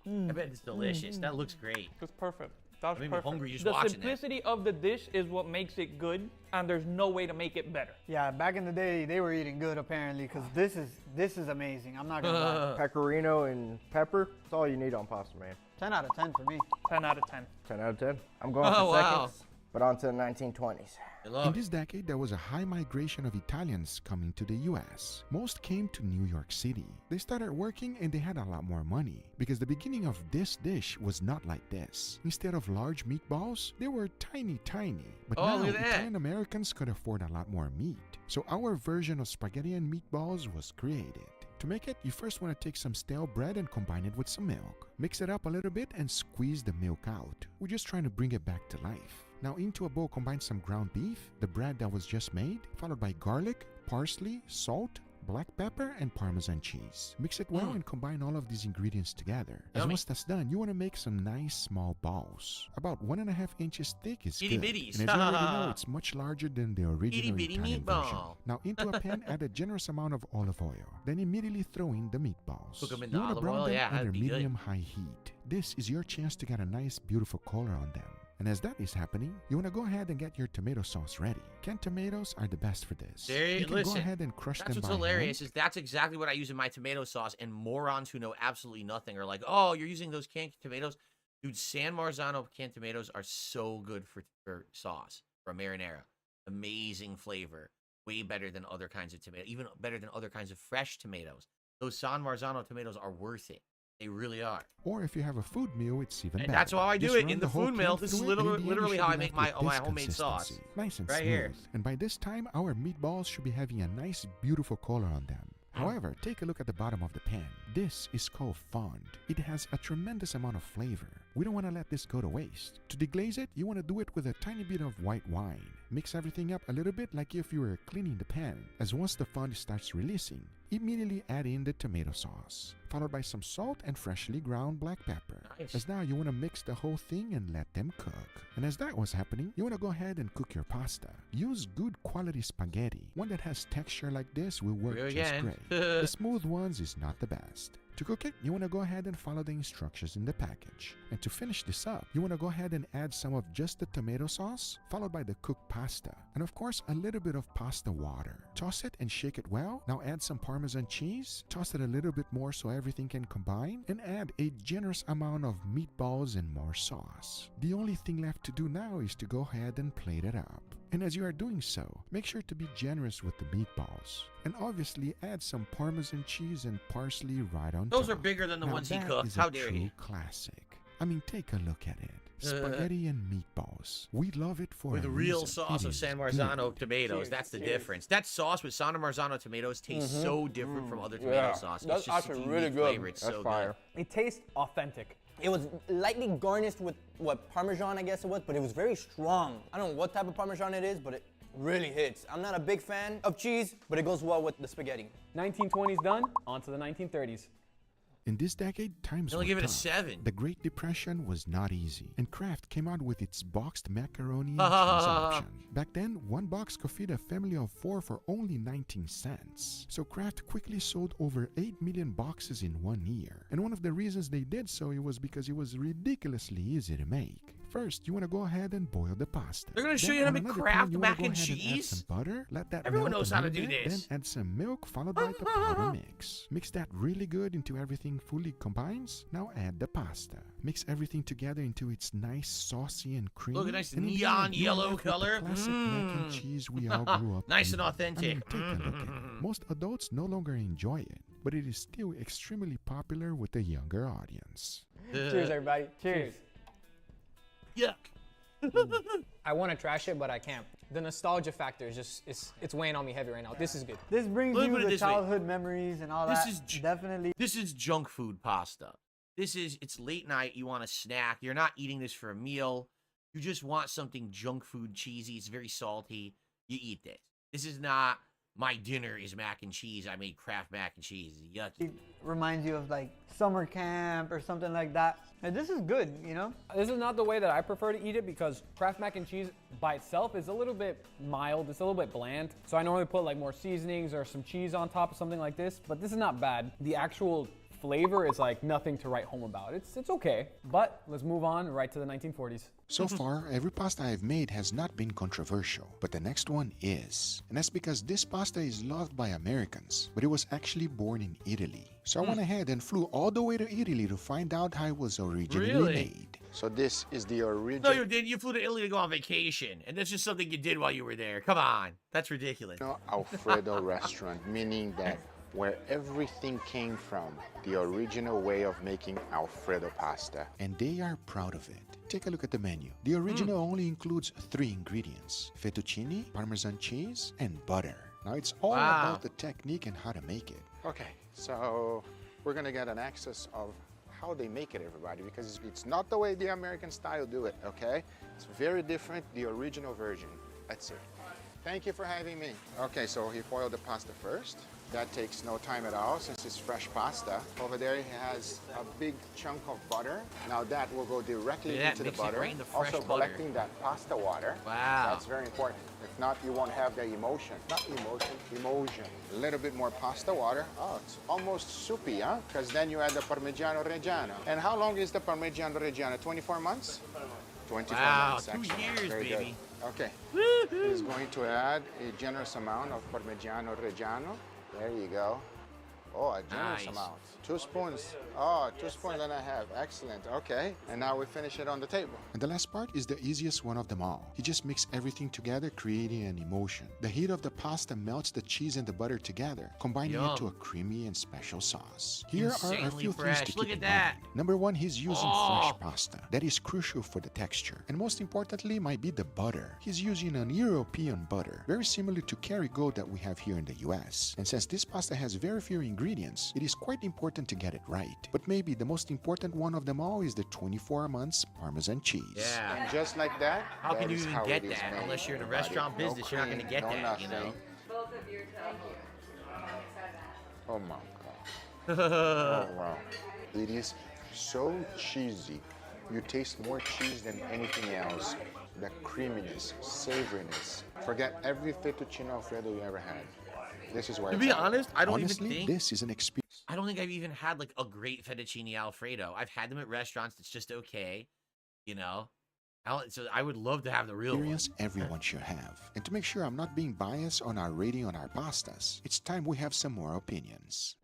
[SPEAKER 1] I bet it's delicious. That looks great.
[SPEAKER 19] It's perfect. That's
[SPEAKER 1] I'm even
[SPEAKER 19] perfect.
[SPEAKER 1] hungry just
[SPEAKER 19] the
[SPEAKER 1] watching
[SPEAKER 19] simplicity of the dish is what makes it good, and there's no way to make it better.
[SPEAKER 18] Yeah, back in the day, they were eating good apparently, because this is amazing. I'm not gonna lie.
[SPEAKER 20] Pecorino and pepper, that's all you need on pasta, man.
[SPEAKER 18] 10 out of 10 for me.
[SPEAKER 19] 10 out of 10.
[SPEAKER 20] 10 out of 10. I'm going for seconds, but on to the 1920s.
[SPEAKER 17] In this decade, there was a high migration of Italians coming to the US. Most came to New York City. They started working and they had a lot more money, because the beginning of this dish was not like this. Instead of large meatballs, they were tiny. But now Italian Americans could afford a lot more meat. So our version of spaghetti and meatballs was created. To make it, you first want to take some stale bread and combine it with some milk. Mix it up a little bit and squeeze the milk out. We're just trying to bring it back to life. Now into a bowl, combine some ground beef, the bread that was just made, followed by garlic, parsley, salt, black pepper, and Parmesan cheese. Mix it well and combine all of these ingredients together. As once that's done, you want to make some nice small balls. About 1.5 inches thick is good.
[SPEAKER 1] Itty-bitties.
[SPEAKER 17] And as you already know, it's much larger than the original Italian version. Now into a pan, add a generous amount of olive oil. Then immediately throw in the meatballs.
[SPEAKER 1] Cook them in
[SPEAKER 17] You
[SPEAKER 1] the
[SPEAKER 17] want to
[SPEAKER 1] olive
[SPEAKER 17] brown
[SPEAKER 1] oil?
[SPEAKER 17] them
[SPEAKER 1] Yeah,
[SPEAKER 17] under
[SPEAKER 1] that'd be good.
[SPEAKER 17] medium-high heat. This is your chance to get a nice, beautiful color on them. And as that is happening, you want to go ahead and get your tomato sauce ready. Canned tomatoes are the best for this. You can go ahead and crush them
[SPEAKER 1] That's
[SPEAKER 17] by
[SPEAKER 1] what's hilarious
[SPEAKER 17] hand.
[SPEAKER 1] is that's exactly what I use in my tomato sauce, and morons who know absolutely nothing are like, oh, you're using those canned tomatoes. Dude, San Marzano canned tomatoes are so good for sauce, for marinara. Amazing flavor. Way better than other kinds of tomatoes. Even better than other kinds of fresh tomatoes. Those San Marzano tomatoes are worth it. They really are.
[SPEAKER 17] Or if you have a food meal, it's even
[SPEAKER 1] And
[SPEAKER 17] better.
[SPEAKER 1] that's how I do
[SPEAKER 17] Just
[SPEAKER 1] it
[SPEAKER 17] run
[SPEAKER 1] in the
[SPEAKER 17] whole
[SPEAKER 1] food mill.
[SPEAKER 17] can
[SPEAKER 1] This is
[SPEAKER 17] through it, and in the end,
[SPEAKER 1] literally
[SPEAKER 17] you
[SPEAKER 1] how
[SPEAKER 17] should
[SPEAKER 1] I
[SPEAKER 17] be
[SPEAKER 1] make
[SPEAKER 17] left with
[SPEAKER 1] my
[SPEAKER 17] this
[SPEAKER 1] homemade sauce.
[SPEAKER 17] consistency. Nice and
[SPEAKER 1] Right
[SPEAKER 17] smooth.
[SPEAKER 1] here.
[SPEAKER 17] And by this time, our meatballs should be having a nice, beautiful color on them. However, take a look at the bottom of the pan. This is called fond. It has a tremendous amount of flavor. We don't want to let this go to waste. To deglaze it, you want to do it with a tiny bit of white wine. Mix everything up a little bit like if you were cleaning the pan. As once the fond starts releasing, immediately add in the tomato sauce, followed by some salt and freshly ground black pepper.
[SPEAKER 1] Nice.
[SPEAKER 17] As now you want to mix the whole thing and let them cook. And as that was happening, you want to go ahead and cook your pasta. Use good quality spaghetti. One that has texture like this will work
[SPEAKER 1] Here
[SPEAKER 17] just
[SPEAKER 1] again.
[SPEAKER 17] great. The smooth ones is not the best. To cook it, you want to go ahead and follow the instructions in the package. And to finish this up, you want to go ahead and add some of just the tomato sauce, followed by the cooked pasta. And of course, a little bit of pasta water. Toss it and shake it well. Now add some Parmesan cheese. Toss it a little bit more so everything can combine. And add a generous amount of meatballs and more sauce. The only thing left to do now is to go ahead and plate it up. And as you are doing so, make sure to be generous with the meatballs. And obviously add some Parmesan cheese and parsley right on
[SPEAKER 1] Those
[SPEAKER 17] top.
[SPEAKER 1] are bigger than the
[SPEAKER 17] Now
[SPEAKER 1] ones he
[SPEAKER 17] that
[SPEAKER 1] cooked.
[SPEAKER 17] is a
[SPEAKER 1] How dare
[SPEAKER 17] true
[SPEAKER 1] you?
[SPEAKER 17] classic. I mean, take a look at it. Spaghetti and meatballs. We love it for
[SPEAKER 1] With
[SPEAKER 17] a
[SPEAKER 1] real
[SPEAKER 17] reason.
[SPEAKER 1] sauce
[SPEAKER 17] It
[SPEAKER 1] of
[SPEAKER 17] is
[SPEAKER 1] San Marzano
[SPEAKER 17] good.
[SPEAKER 1] tomatoes. That's the difference. That sauce with San Marzano tomatoes tastes so different from other tomato sauce.
[SPEAKER 19] That's
[SPEAKER 1] It's just
[SPEAKER 19] actually
[SPEAKER 1] such a
[SPEAKER 19] really
[SPEAKER 1] unique
[SPEAKER 19] good.
[SPEAKER 1] flavor. It's so good.
[SPEAKER 21] It tastes authentic. It was lightly garnished with Parmesan, I guess it was, but it was very strong. I don't know what type of Parmesan it is, but it really hits. I'm not a big fan of cheese, but it goes well with the spaghetti.
[SPEAKER 22] 1920s done, on to the 1930s.
[SPEAKER 17] In this decade, times
[SPEAKER 1] Only
[SPEAKER 17] were
[SPEAKER 1] give it a
[SPEAKER 17] tough.
[SPEAKER 1] 7.
[SPEAKER 17] The Great Depression was not easy, and Kraft came out with its boxed macaroni and cheese option. Back then, one box could feed a family of 4 for only 19 cents. So Kraft quickly sold over 8 million boxes in 1 year. And one of the reasons they did so was because it was ridiculously easy to make. First, you want to go ahead and boil the pasta.
[SPEAKER 1] They're gonna show
[SPEAKER 17] Then
[SPEAKER 1] you how
[SPEAKER 17] on
[SPEAKER 1] to make
[SPEAKER 17] another
[SPEAKER 1] Kraft
[SPEAKER 17] pan, you wanna
[SPEAKER 1] mac
[SPEAKER 17] go
[SPEAKER 1] and
[SPEAKER 17] ahead add
[SPEAKER 1] cheese?
[SPEAKER 17] some butter, let that
[SPEAKER 1] Everyone
[SPEAKER 17] melt
[SPEAKER 1] knows
[SPEAKER 17] a
[SPEAKER 1] how to
[SPEAKER 17] little
[SPEAKER 1] do
[SPEAKER 17] bit,
[SPEAKER 1] this.
[SPEAKER 17] Then add some milk followed by the powder mix. Mix that really good until everything fully combines. Now add the pasta. Mix everything together until it's nice, saucy, and creamy.
[SPEAKER 1] Look at nice
[SPEAKER 17] And in the
[SPEAKER 1] neon
[SPEAKER 17] end, you're
[SPEAKER 1] yellow
[SPEAKER 17] left with the
[SPEAKER 1] color.
[SPEAKER 17] classic mac and cheese we all grew up
[SPEAKER 1] Nice
[SPEAKER 17] eating.
[SPEAKER 1] and authentic.
[SPEAKER 17] I mean, take a look at it. Most adults no longer enjoy it, but it is still extremely popular with the younger audience.
[SPEAKER 22] Cheers, everybody. Cheers.
[SPEAKER 1] Yuck.
[SPEAKER 22] I want to trash it, but I can't. The nostalgia factor is just, it's weighing on me heavy right now. This is good.
[SPEAKER 18] This brings
[SPEAKER 1] Look
[SPEAKER 18] you
[SPEAKER 1] at it
[SPEAKER 18] the
[SPEAKER 1] this way.
[SPEAKER 18] childhood memories and all
[SPEAKER 1] This
[SPEAKER 18] that.
[SPEAKER 1] is
[SPEAKER 18] Definitely.
[SPEAKER 1] This is junk food pasta. It's late night. You want a snack. You're not eating this for a meal. You just want something junk food cheesy. It's very salty. You eat this. This is not my dinner is mac and cheese. I made Kraft mac and cheese. Yucky.
[SPEAKER 18] It reminds you of like summer camp or something like that. And this is good, you know?
[SPEAKER 6] This is not the way that I prefer to eat it because Kraft mac and cheese by itself is a little bit mild. It's a little bit bland. So I normally put like more seasonings or some cheese on top of something like this, but this is not bad. The actual flavor is like nothing to write home about. It's okay, but let's move on right to the 1940s.
[SPEAKER 17] So far, every pasta I've made has not been controversial, but the next one is. And that's because this pasta is loved by Americans, but it was actually born in Italy. So I went ahead and flew all the way to Italy to find out how it was originally made.
[SPEAKER 12] So this is the original.
[SPEAKER 1] No, you didn't. You flew to Italy to go on vacation, and that's just something you did while you were there. Come on, that's ridiculous.
[SPEAKER 12] Alfredo restaurant, meaning that where everything came from, the original way of making Alfredo pasta.
[SPEAKER 17] And they are proud of it. Take a look at the menu. The original only includes 3 ingredients: fettuccine, Parmesan cheese, and butter. Now it's all about the technique and how to make it.
[SPEAKER 12] Okay, so we're gonna get an access of how they make it, everybody, because it's not the way the American style do it, okay? It's very different, the original version. Let's see. Thank you for having me. Okay, so he boiled the pasta first. That takes no time at all since it's fresh pasta. Over there he has a big chunk of butter. Now that will go directly into the butter.
[SPEAKER 1] Right in the fresh
[SPEAKER 12] also
[SPEAKER 1] butter.
[SPEAKER 12] collecting that pasta water.
[SPEAKER 1] Wow.
[SPEAKER 12] That's very important. If not, you won't have the emotion. Not emotion, emotion. A little bit more pasta water. Oh, it's almost soupy, huh? Because then you add the Parmigiano Reggiano. And how long is the Parmigiano Reggiano? 24 months? 24 months,
[SPEAKER 1] 2
[SPEAKER 12] excellent.
[SPEAKER 1] years,
[SPEAKER 12] Very
[SPEAKER 1] baby.
[SPEAKER 12] Good. Okay. He's going to add a generous amount of Parmigiano Reggiano. There you go. Oh, a generous amount. 2 spoons. Oh, 2 spoons and a half. Excellent. Okay. And now we finish it on the table.
[SPEAKER 17] And the last part is the easiest one of them all. You just mix everything together, creating an emotion. The heat of the pasta melts the cheese and the butter together, combining it to a creamy and special sauce. Here are a few things to keep in mind. Number 1, he's using fresh pasta. That is crucial for the texture. And most importantly might be the butter. He's using an European butter, very similar to Kerrygold that we have here in the US. And since this pasta has very few ingredients, it is quite important to get it right. But maybe the most important one of them all is the 24 months Parmesan cheese.
[SPEAKER 1] Yeah.
[SPEAKER 12] And just like that,
[SPEAKER 1] How can you
[SPEAKER 12] is
[SPEAKER 1] even
[SPEAKER 12] how
[SPEAKER 1] get
[SPEAKER 12] it is
[SPEAKER 1] that?
[SPEAKER 12] made,
[SPEAKER 1] Unless you're in a
[SPEAKER 12] everybody.
[SPEAKER 1] restaurant
[SPEAKER 12] No
[SPEAKER 1] business, you're not going to
[SPEAKER 12] cream,
[SPEAKER 1] get
[SPEAKER 12] no
[SPEAKER 1] that, you know?
[SPEAKER 12] nothing.
[SPEAKER 15] Both of your
[SPEAKER 12] Oh my God. Oh wow. It is so cheesy. You taste more cheese than anything else. The creaminess, savoriness. Forget every fettuccine Alfredo you ever had. This is where
[SPEAKER 1] To
[SPEAKER 12] it's
[SPEAKER 1] be
[SPEAKER 12] at.
[SPEAKER 1] honest, I don't
[SPEAKER 17] Honestly,
[SPEAKER 1] even think
[SPEAKER 17] this is an experience.
[SPEAKER 1] I don't think I've even had like a great fettuccine Alfredo. I've had them at restaurants. It's just okay, you know. So I would love to have the real one.
[SPEAKER 17] Everyone should have. And to make sure I'm not being biased on our rating on our pastas, it's time we have some more opinions.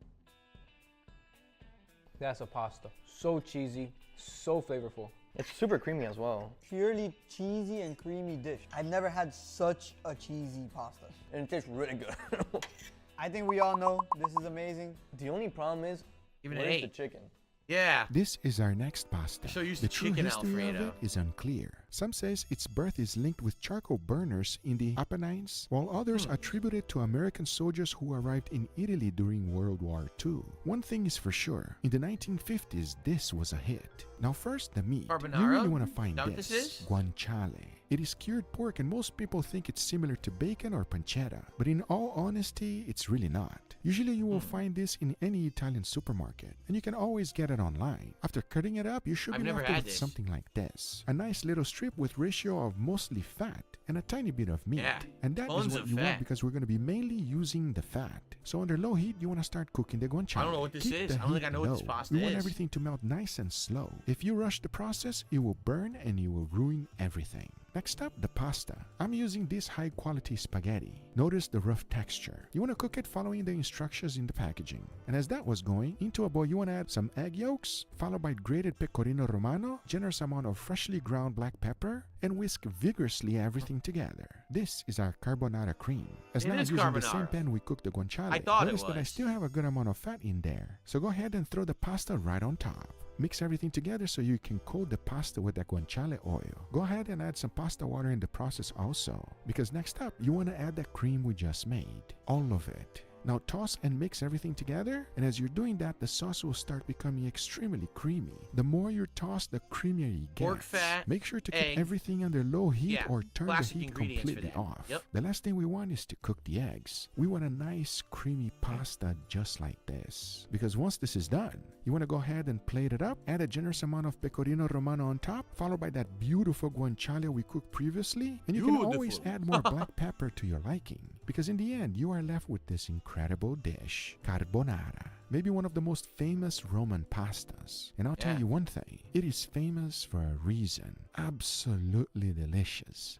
[SPEAKER 22] That's a pasta. So cheesy, so flavorful.
[SPEAKER 21] It's super creamy as well.
[SPEAKER 18] Purely cheesy and creamy dish. I've never had such a cheesy pasta.
[SPEAKER 21] And it tastes really good.
[SPEAKER 18] I think we all know this is amazing.
[SPEAKER 21] The only problem is,
[SPEAKER 1] Give it an
[SPEAKER 21] where's
[SPEAKER 1] 8.
[SPEAKER 21] the chicken?
[SPEAKER 1] Yeah.
[SPEAKER 17] This is our next pasta.
[SPEAKER 1] So used
[SPEAKER 17] The
[SPEAKER 1] to
[SPEAKER 17] true
[SPEAKER 1] chicken
[SPEAKER 17] history of
[SPEAKER 1] Alfredo.
[SPEAKER 17] it is unclear. Some says its birth is linked with charcoal burners in the Apennines, while others attribute it to American soldiers who arrived in Italy during World War II. One thing is for sure, in the 1950s this was a hit. Now first, the meat. You
[SPEAKER 1] Carbonara?
[SPEAKER 17] really want to find
[SPEAKER 1] Is that what this is?
[SPEAKER 17] guanciale. It is cured pork and most people think it's similar to bacon or pancetta, but in all honesty, it's really not. Usually you will find this in any Italian supermarket, and you can always get it online. After cutting it up, you should
[SPEAKER 1] I've
[SPEAKER 17] be
[SPEAKER 1] never
[SPEAKER 17] left
[SPEAKER 1] had
[SPEAKER 17] with
[SPEAKER 1] this.
[SPEAKER 17] something like this. A nice little strip with ratio of mostly fat and a tiny bit of meat.
[SPEAKER 1] Yeah,
[SPEAKER 17] And that is
[SPEAKER 1] tons
[SPEAKER 17] what
[SPEAKER 1] of
[SPEAKER 17] you want
[SPEAKER 1] fat.
[SPEAKER 17] because we're going to be mainly using the fat. So under low heat, you want to start cooking the guanciale.
[SPEAKER 1] I don't know what this
[SPEAKER 17] Keep
[SPEAKER 1] is.
[SPEAKER 17] the
[SPEAKER 1] I don't think
[SPEAKER 17] heat
[SPEAKER 1] I know what this
[SPEAKER 17] low.
[SPEAKER 1] pasta
[SPEAKER 17] We want
[SPEAKER 1] is.
[SPEAKER 17] everything to melt nice and slow. If you rush the process, it will burn and you will ruin everything. Next up, the pasta. I'm using this high quality spaghetti. Notice the rough texture. You want to cook it following the instructions in the packaging. And as that was going, into a bowl you want to add some egg yolks, followed by grated pecorino romano, generous amount of freshly ground black pepper, and whisk vigorously everything together. This is our carbonara cream. As
[SPEAKER 1] It
[SPEAKER 17] now
[SPEAKER 1] is
[SPEAKER 17] using the same
[SPEAKER 1] carbonara.
[SPEAKER 17] pan we cooked the guanciale,
[SPEAKER 1] I thought it
[SPEAKER 17] notice that I
[SPEAKER 1] was.
[SPEAKER 17] still have a good amount of fat in there. So go ahead and throw the pasta right on top. Mix everything together so you can coat the pasta with the guanciale oil. Go ahead and add some pasta water in the process also, because next up, you want to add the cream we just made. All of it. Now toss and mix everything together, and as you're doing that, the sauce will start becoming extremely creamy. The more you toss, the creamier it gets.
[SPEAKER 1] Pork fat,
[SPEAKER 17] Make sure to
[SPEAKER 1] egg.
[SPEAKER 17] keep everything under low heat or turn the
[SPEAKER 1] classic
[SPEAKER 17] heat
[SPEAKER 1] ingredients for
[SPEAKER 17] completely
[SPEAKER 1] that.
[SPEAKER 17] off.
[SPEAKER 1] Yep.
[SPEAKER 17] The last thing we want is to cook the eggs. We want a nice creamy pasta just like this. Because once this is done, you want to go ahead and plate it up, add a generous amount of pecorino romano on top, followed by that beautiful guanciale we cooked previously, and you can always add more black pepper to your liking. Because in the end, you are left with this incredible dish, carbonara. Maybe one of the most famous Roman pastas. And I'll tell you one thing, it is famous for a reason. Absolutely delicious.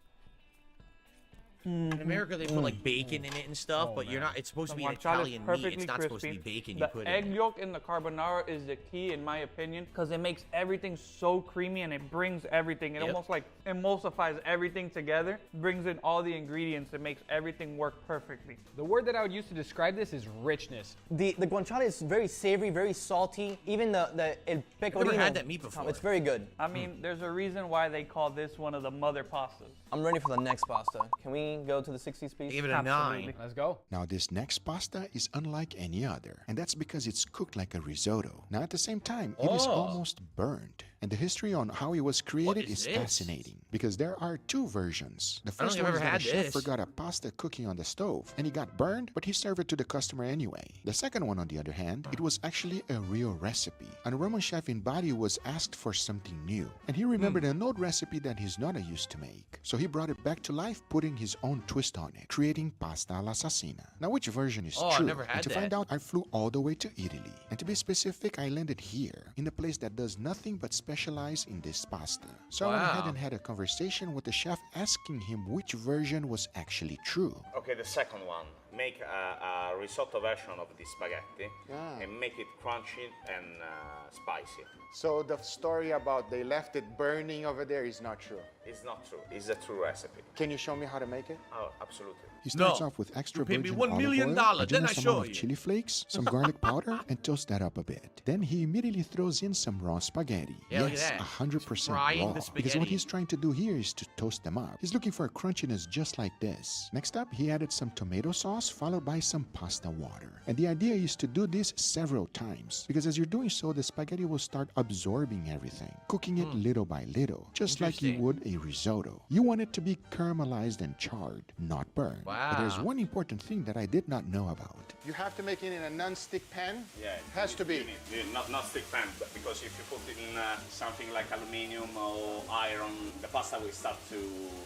[SPEAKER 1] In America, they put like bacon in it and stuff, but you're not. It's supposed to be an Italian meat. It's not supposed to be bacon. You put
[SPEAKER 19] The
[SPEAKER 1] in
[SPEAKER 19] egg yolk in the carbonara is the key, in my opinion, because it makes everything so creamy and it brings everything. It almost like emulsifies everything together, brings in all the ingredients. It makes everything work perfectly.
[SPEAKER 6] The word that I would use to describe this is richness.
[SPEAKER 21] The guanciale is very savory, very salty. Even the el pecorino.
[SPEAKER 1] I've never had that meat before.
[SPEAKER 21] It's very good.
[SPEAKER 19] I mean, there's a reason why they call this one of the mother pastas.
[SPEAKER 21] I'm ready for the next pasta. Can we go to the 60s, please?
[SPEAKER 1] Give it a 9.
[SPEAKER 6] Let's go.
[SPEAKER 17] Now this next pasta is unlike any other, and that's because it's cooked like a risotto. Now at the same time, it is almost burnt. And the history on how it was created is fascinating, because there are two versions. The first one is that a chef forgot a pasta cooking on the stove, and he got burned, but he served it to the customer anyway. The second one, on the other hand, it was actually a real recipe. And a Roman chef in Bari was asked for something new, and he remembered an old recipe that his nonna used to make. So he brought it back to life, putting his own twist on it, creating pasta all'assassina. Now which version is true?
[SPEAKER 1] I never had
[SPEAKER 17] and to find out, I flew all the way to Italy. And to be specific, I landed here, in a place that does nothing but specialize in this pasta. So I went ahead and had a conversation with the chef, asking him which version was actually true.
[SPEAKER 10] Okay, the second one. Make a risotto version of the spaghetti and make it crunchy and spicy.
[SPEAKER 12] So the story about they left it burning over there is not true.
[SPEAKER 10] It's not true. It's a true recipe.
[SPEAKER 12] Can you show me how to make it?
[SPEAKER 10] Oh, absolutely.
[SPEAKER 17] He starts off with extra virgin olive oil, a generous amount of chili flakes, some garlic powder, and toast that up a bit. Then he immediately throws in some raw spaghetti. Yes, 100% raw. Because what he's trying to do here is to toast them up. He's looking for a crunchiness just like this. Next up, he added some tomato sauce, followed by some pasta water. And the idea is to do this several times, because as you're doing so, the spaghetti will start absorbing everything, cooking it little by little, just like you would a risotto. You want it to be caramelized and charred, not burned. But there's one important thing that I did not know about.
[SPEAKER 12] You have to make it in a non-stick pan?
[SPEAKER 10] Yeah.
[SPEAKER 12] It has to be.
[SPEAKER 10] Not stick pan, because if you put it in something like aluminium or iron, the pasta will start to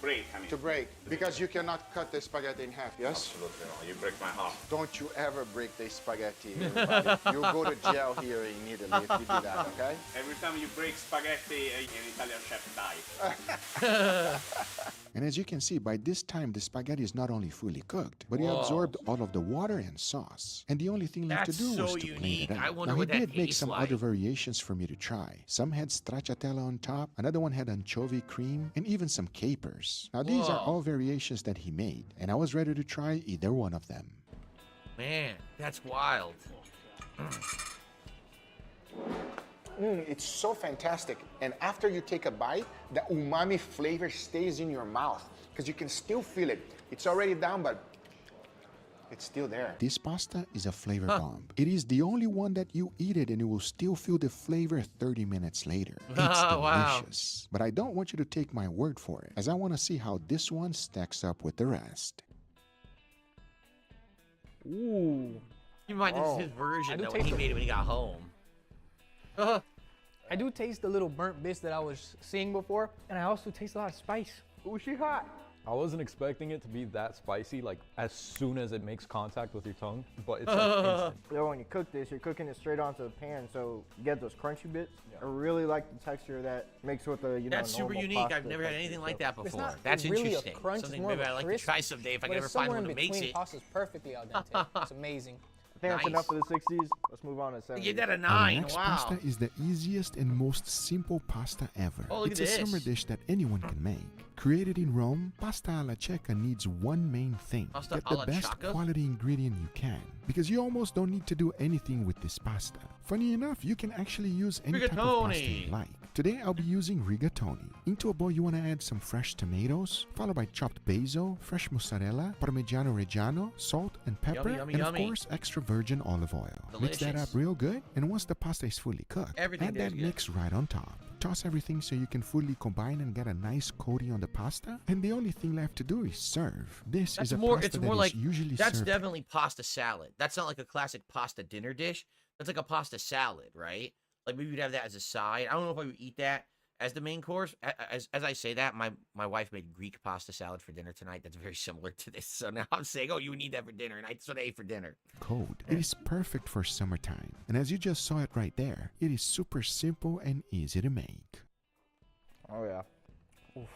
[SPEAKER 10] break.
[SPEAKER 12] To break. Because you cannot cut the spaghetti in half, yes?
[SPEAKER 10] Absolutely not. You break my heart.
[SPEAKER 12] Don't you ever break the spaghetti, everybody. You'll go to jail here in Italy if you do that, okay?
[SPEAKER 10] Every time you break spaghetti, an Italian chef dies.
[SPEAKER 17] And as you can see, by this time, the spaghetti is not only fully cooked, but he absorbed all of the water and sauce. And the only thing left to do was to plate it out. Now, he did make some other variations for me to try. Some had stracciatella on top, another one had anchovy cream, and even some capers. Now, these are all variations that he made, and I was ready to try either one of them.
[SPEAKER 1] Man, that's wild.
[SPEAKER 12] It's so fantastic. And after you take a bite, the umami flavor stays in your mouth because you can still feel it. It's already down, but it's still there.
[SPEAKER 17] This pasta is a flavor bomb. It is the only one that you eat it and you will still feel the flavor 30 minutes later. It's delicious. But I don't want you to take my word for it, as I want to see how this one stacks up with the rest.
[SPEAKER 1] Ooh. You mind this is his version though, when he made it when he got home.
[SPEAKER 22] I do taste the little burnt bits that I was seeing before, and I also taste a lot of spice.
[SPEAKER 13] Ooh, she hot. I wasn't expecting it to be that spicy, like as soon as it makes contact with your tongue, but it's like instant.
[SPEAKER 20] So when you cook this, you're cooking it straight onto the pan, so you get those crunchy bits. I really like the texture that makes with the,
[SPEAKER 1] That's super unique. I've never had anything like that before. That's
[SPEAKER 22] really
[SPEAKER 1] interesting.
[SPEAKER 22] A crunch,
[SPEAKER 1] Something maybe I'd like to try someday if I can ever find one that makes it.
[SPEAKER 22] Pasta's perfectly al dente. It's amazing.
[SPEAKER 20] I think that's enough for the 60s. Let's move on to 70s.
[SPEAKER 1] Give that a 9.
[SPEAKER 17] The next pasta is the easiest and most simple pasta ever. It's a summer dish that anyone can make. Created in Rome, pasta alla cieca needs one main thing. Get the best quality ingredient you can, because you almost don't need to do anything with this pasta. Funny enough, you can actually use any type of pasta you like. Today I'll be using rigatoni. Into a bowl you want to add some fresh tomatoes, followed by chopped basil, fresh mozzarella, parmigiano reggiano, salt and pepper,
[SPEAKER 1] Yummy,
[SPEAKER 17] and
[SPEAKER 1] yummy.
[SPEAKER 17] of course extra virgin olive oil. Mix that up
[SPEAKER 1] Delicious.
[SPEAKER 17] real good, and once the pasta is fully cooked,
[SPEAKER 1] Everything
[SPEAKER 17] add
[SPEAKER 1] there
[SPEAKER 17] that
[SPEAKER 1] is good.
[SPEAKER 17] mix right on top. Toss everything so you can fully combine and get a nice coating on the pasta, and the only thing left to do is serve. This
[SPEAKER 1] That's
[SPEAKER 17] is a
[SPEAKER 1] more.
[SPEAKER 17] pasta
[SPEAKER 1] It's
[SPEAKER 17] that
[SPEAKER 1] more
[SPEAKER 17] is
[SPEAKER 1] like
[SPEAKER 17] usually
[SPEAKER 1] that's
[SPEAKER 17] served.
[SPEAKER 1] definitely pasta salad. That's not like a classic pasta dinner dish. That's like a pasta salad, right? Like maybe you'd have that as a side. I don't know if I would eat that as the main course. As I say that, my wife made Greek pasta salad for dinner tonight. That's very similar to this. So now I'm saying, oh, you would need that for dinner, and that's what I ate for dinner.
[SPEAKER 17] Cold. It is perfect for summertime, and as you just saw it right there, it is super simple and easy to make.
[SPEAKER 20] Oh yeah.
[SPEAKER 6] Oof.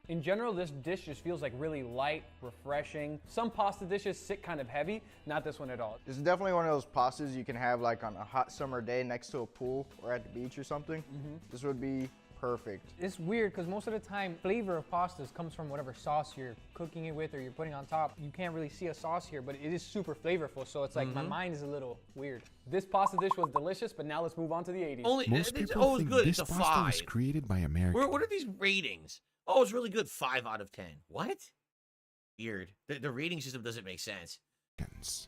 [SPEAKER 6] In general, this dish just feels like really light, refreshing. Some pasta dishes sit kind of heavy, not this one at all.
[SPEAKER 20] This is definitely one of those pastas you can have like on a hot summer day next to a pool or at the beach or something. This would be perfect.
[SPEAKER 22] It's weird because most of the time, flavor of pastas comes from whatever sauce you're cooking it with or you're putting on top. You can't really see a sauce here, but it is super flavorful. So it's like my mind is a little weird.
[SPEAKER 6] This pasta dish was delicious, but now let's move on to the 80s.
[SPEAKER 17] Most people think
[SPEAKER 1] good.
[SPEAKER 17] this
[SPEAKER 1] It's a
[SPEAKER 17] pasta was
[SPEAKER 1] 5.
[SPEAKER 17] created by Americans.
[SPEAKER 1] What are these ratings? Oh, it's really good. 5 out of 10. What? Weird. The rating system doesn't make sense.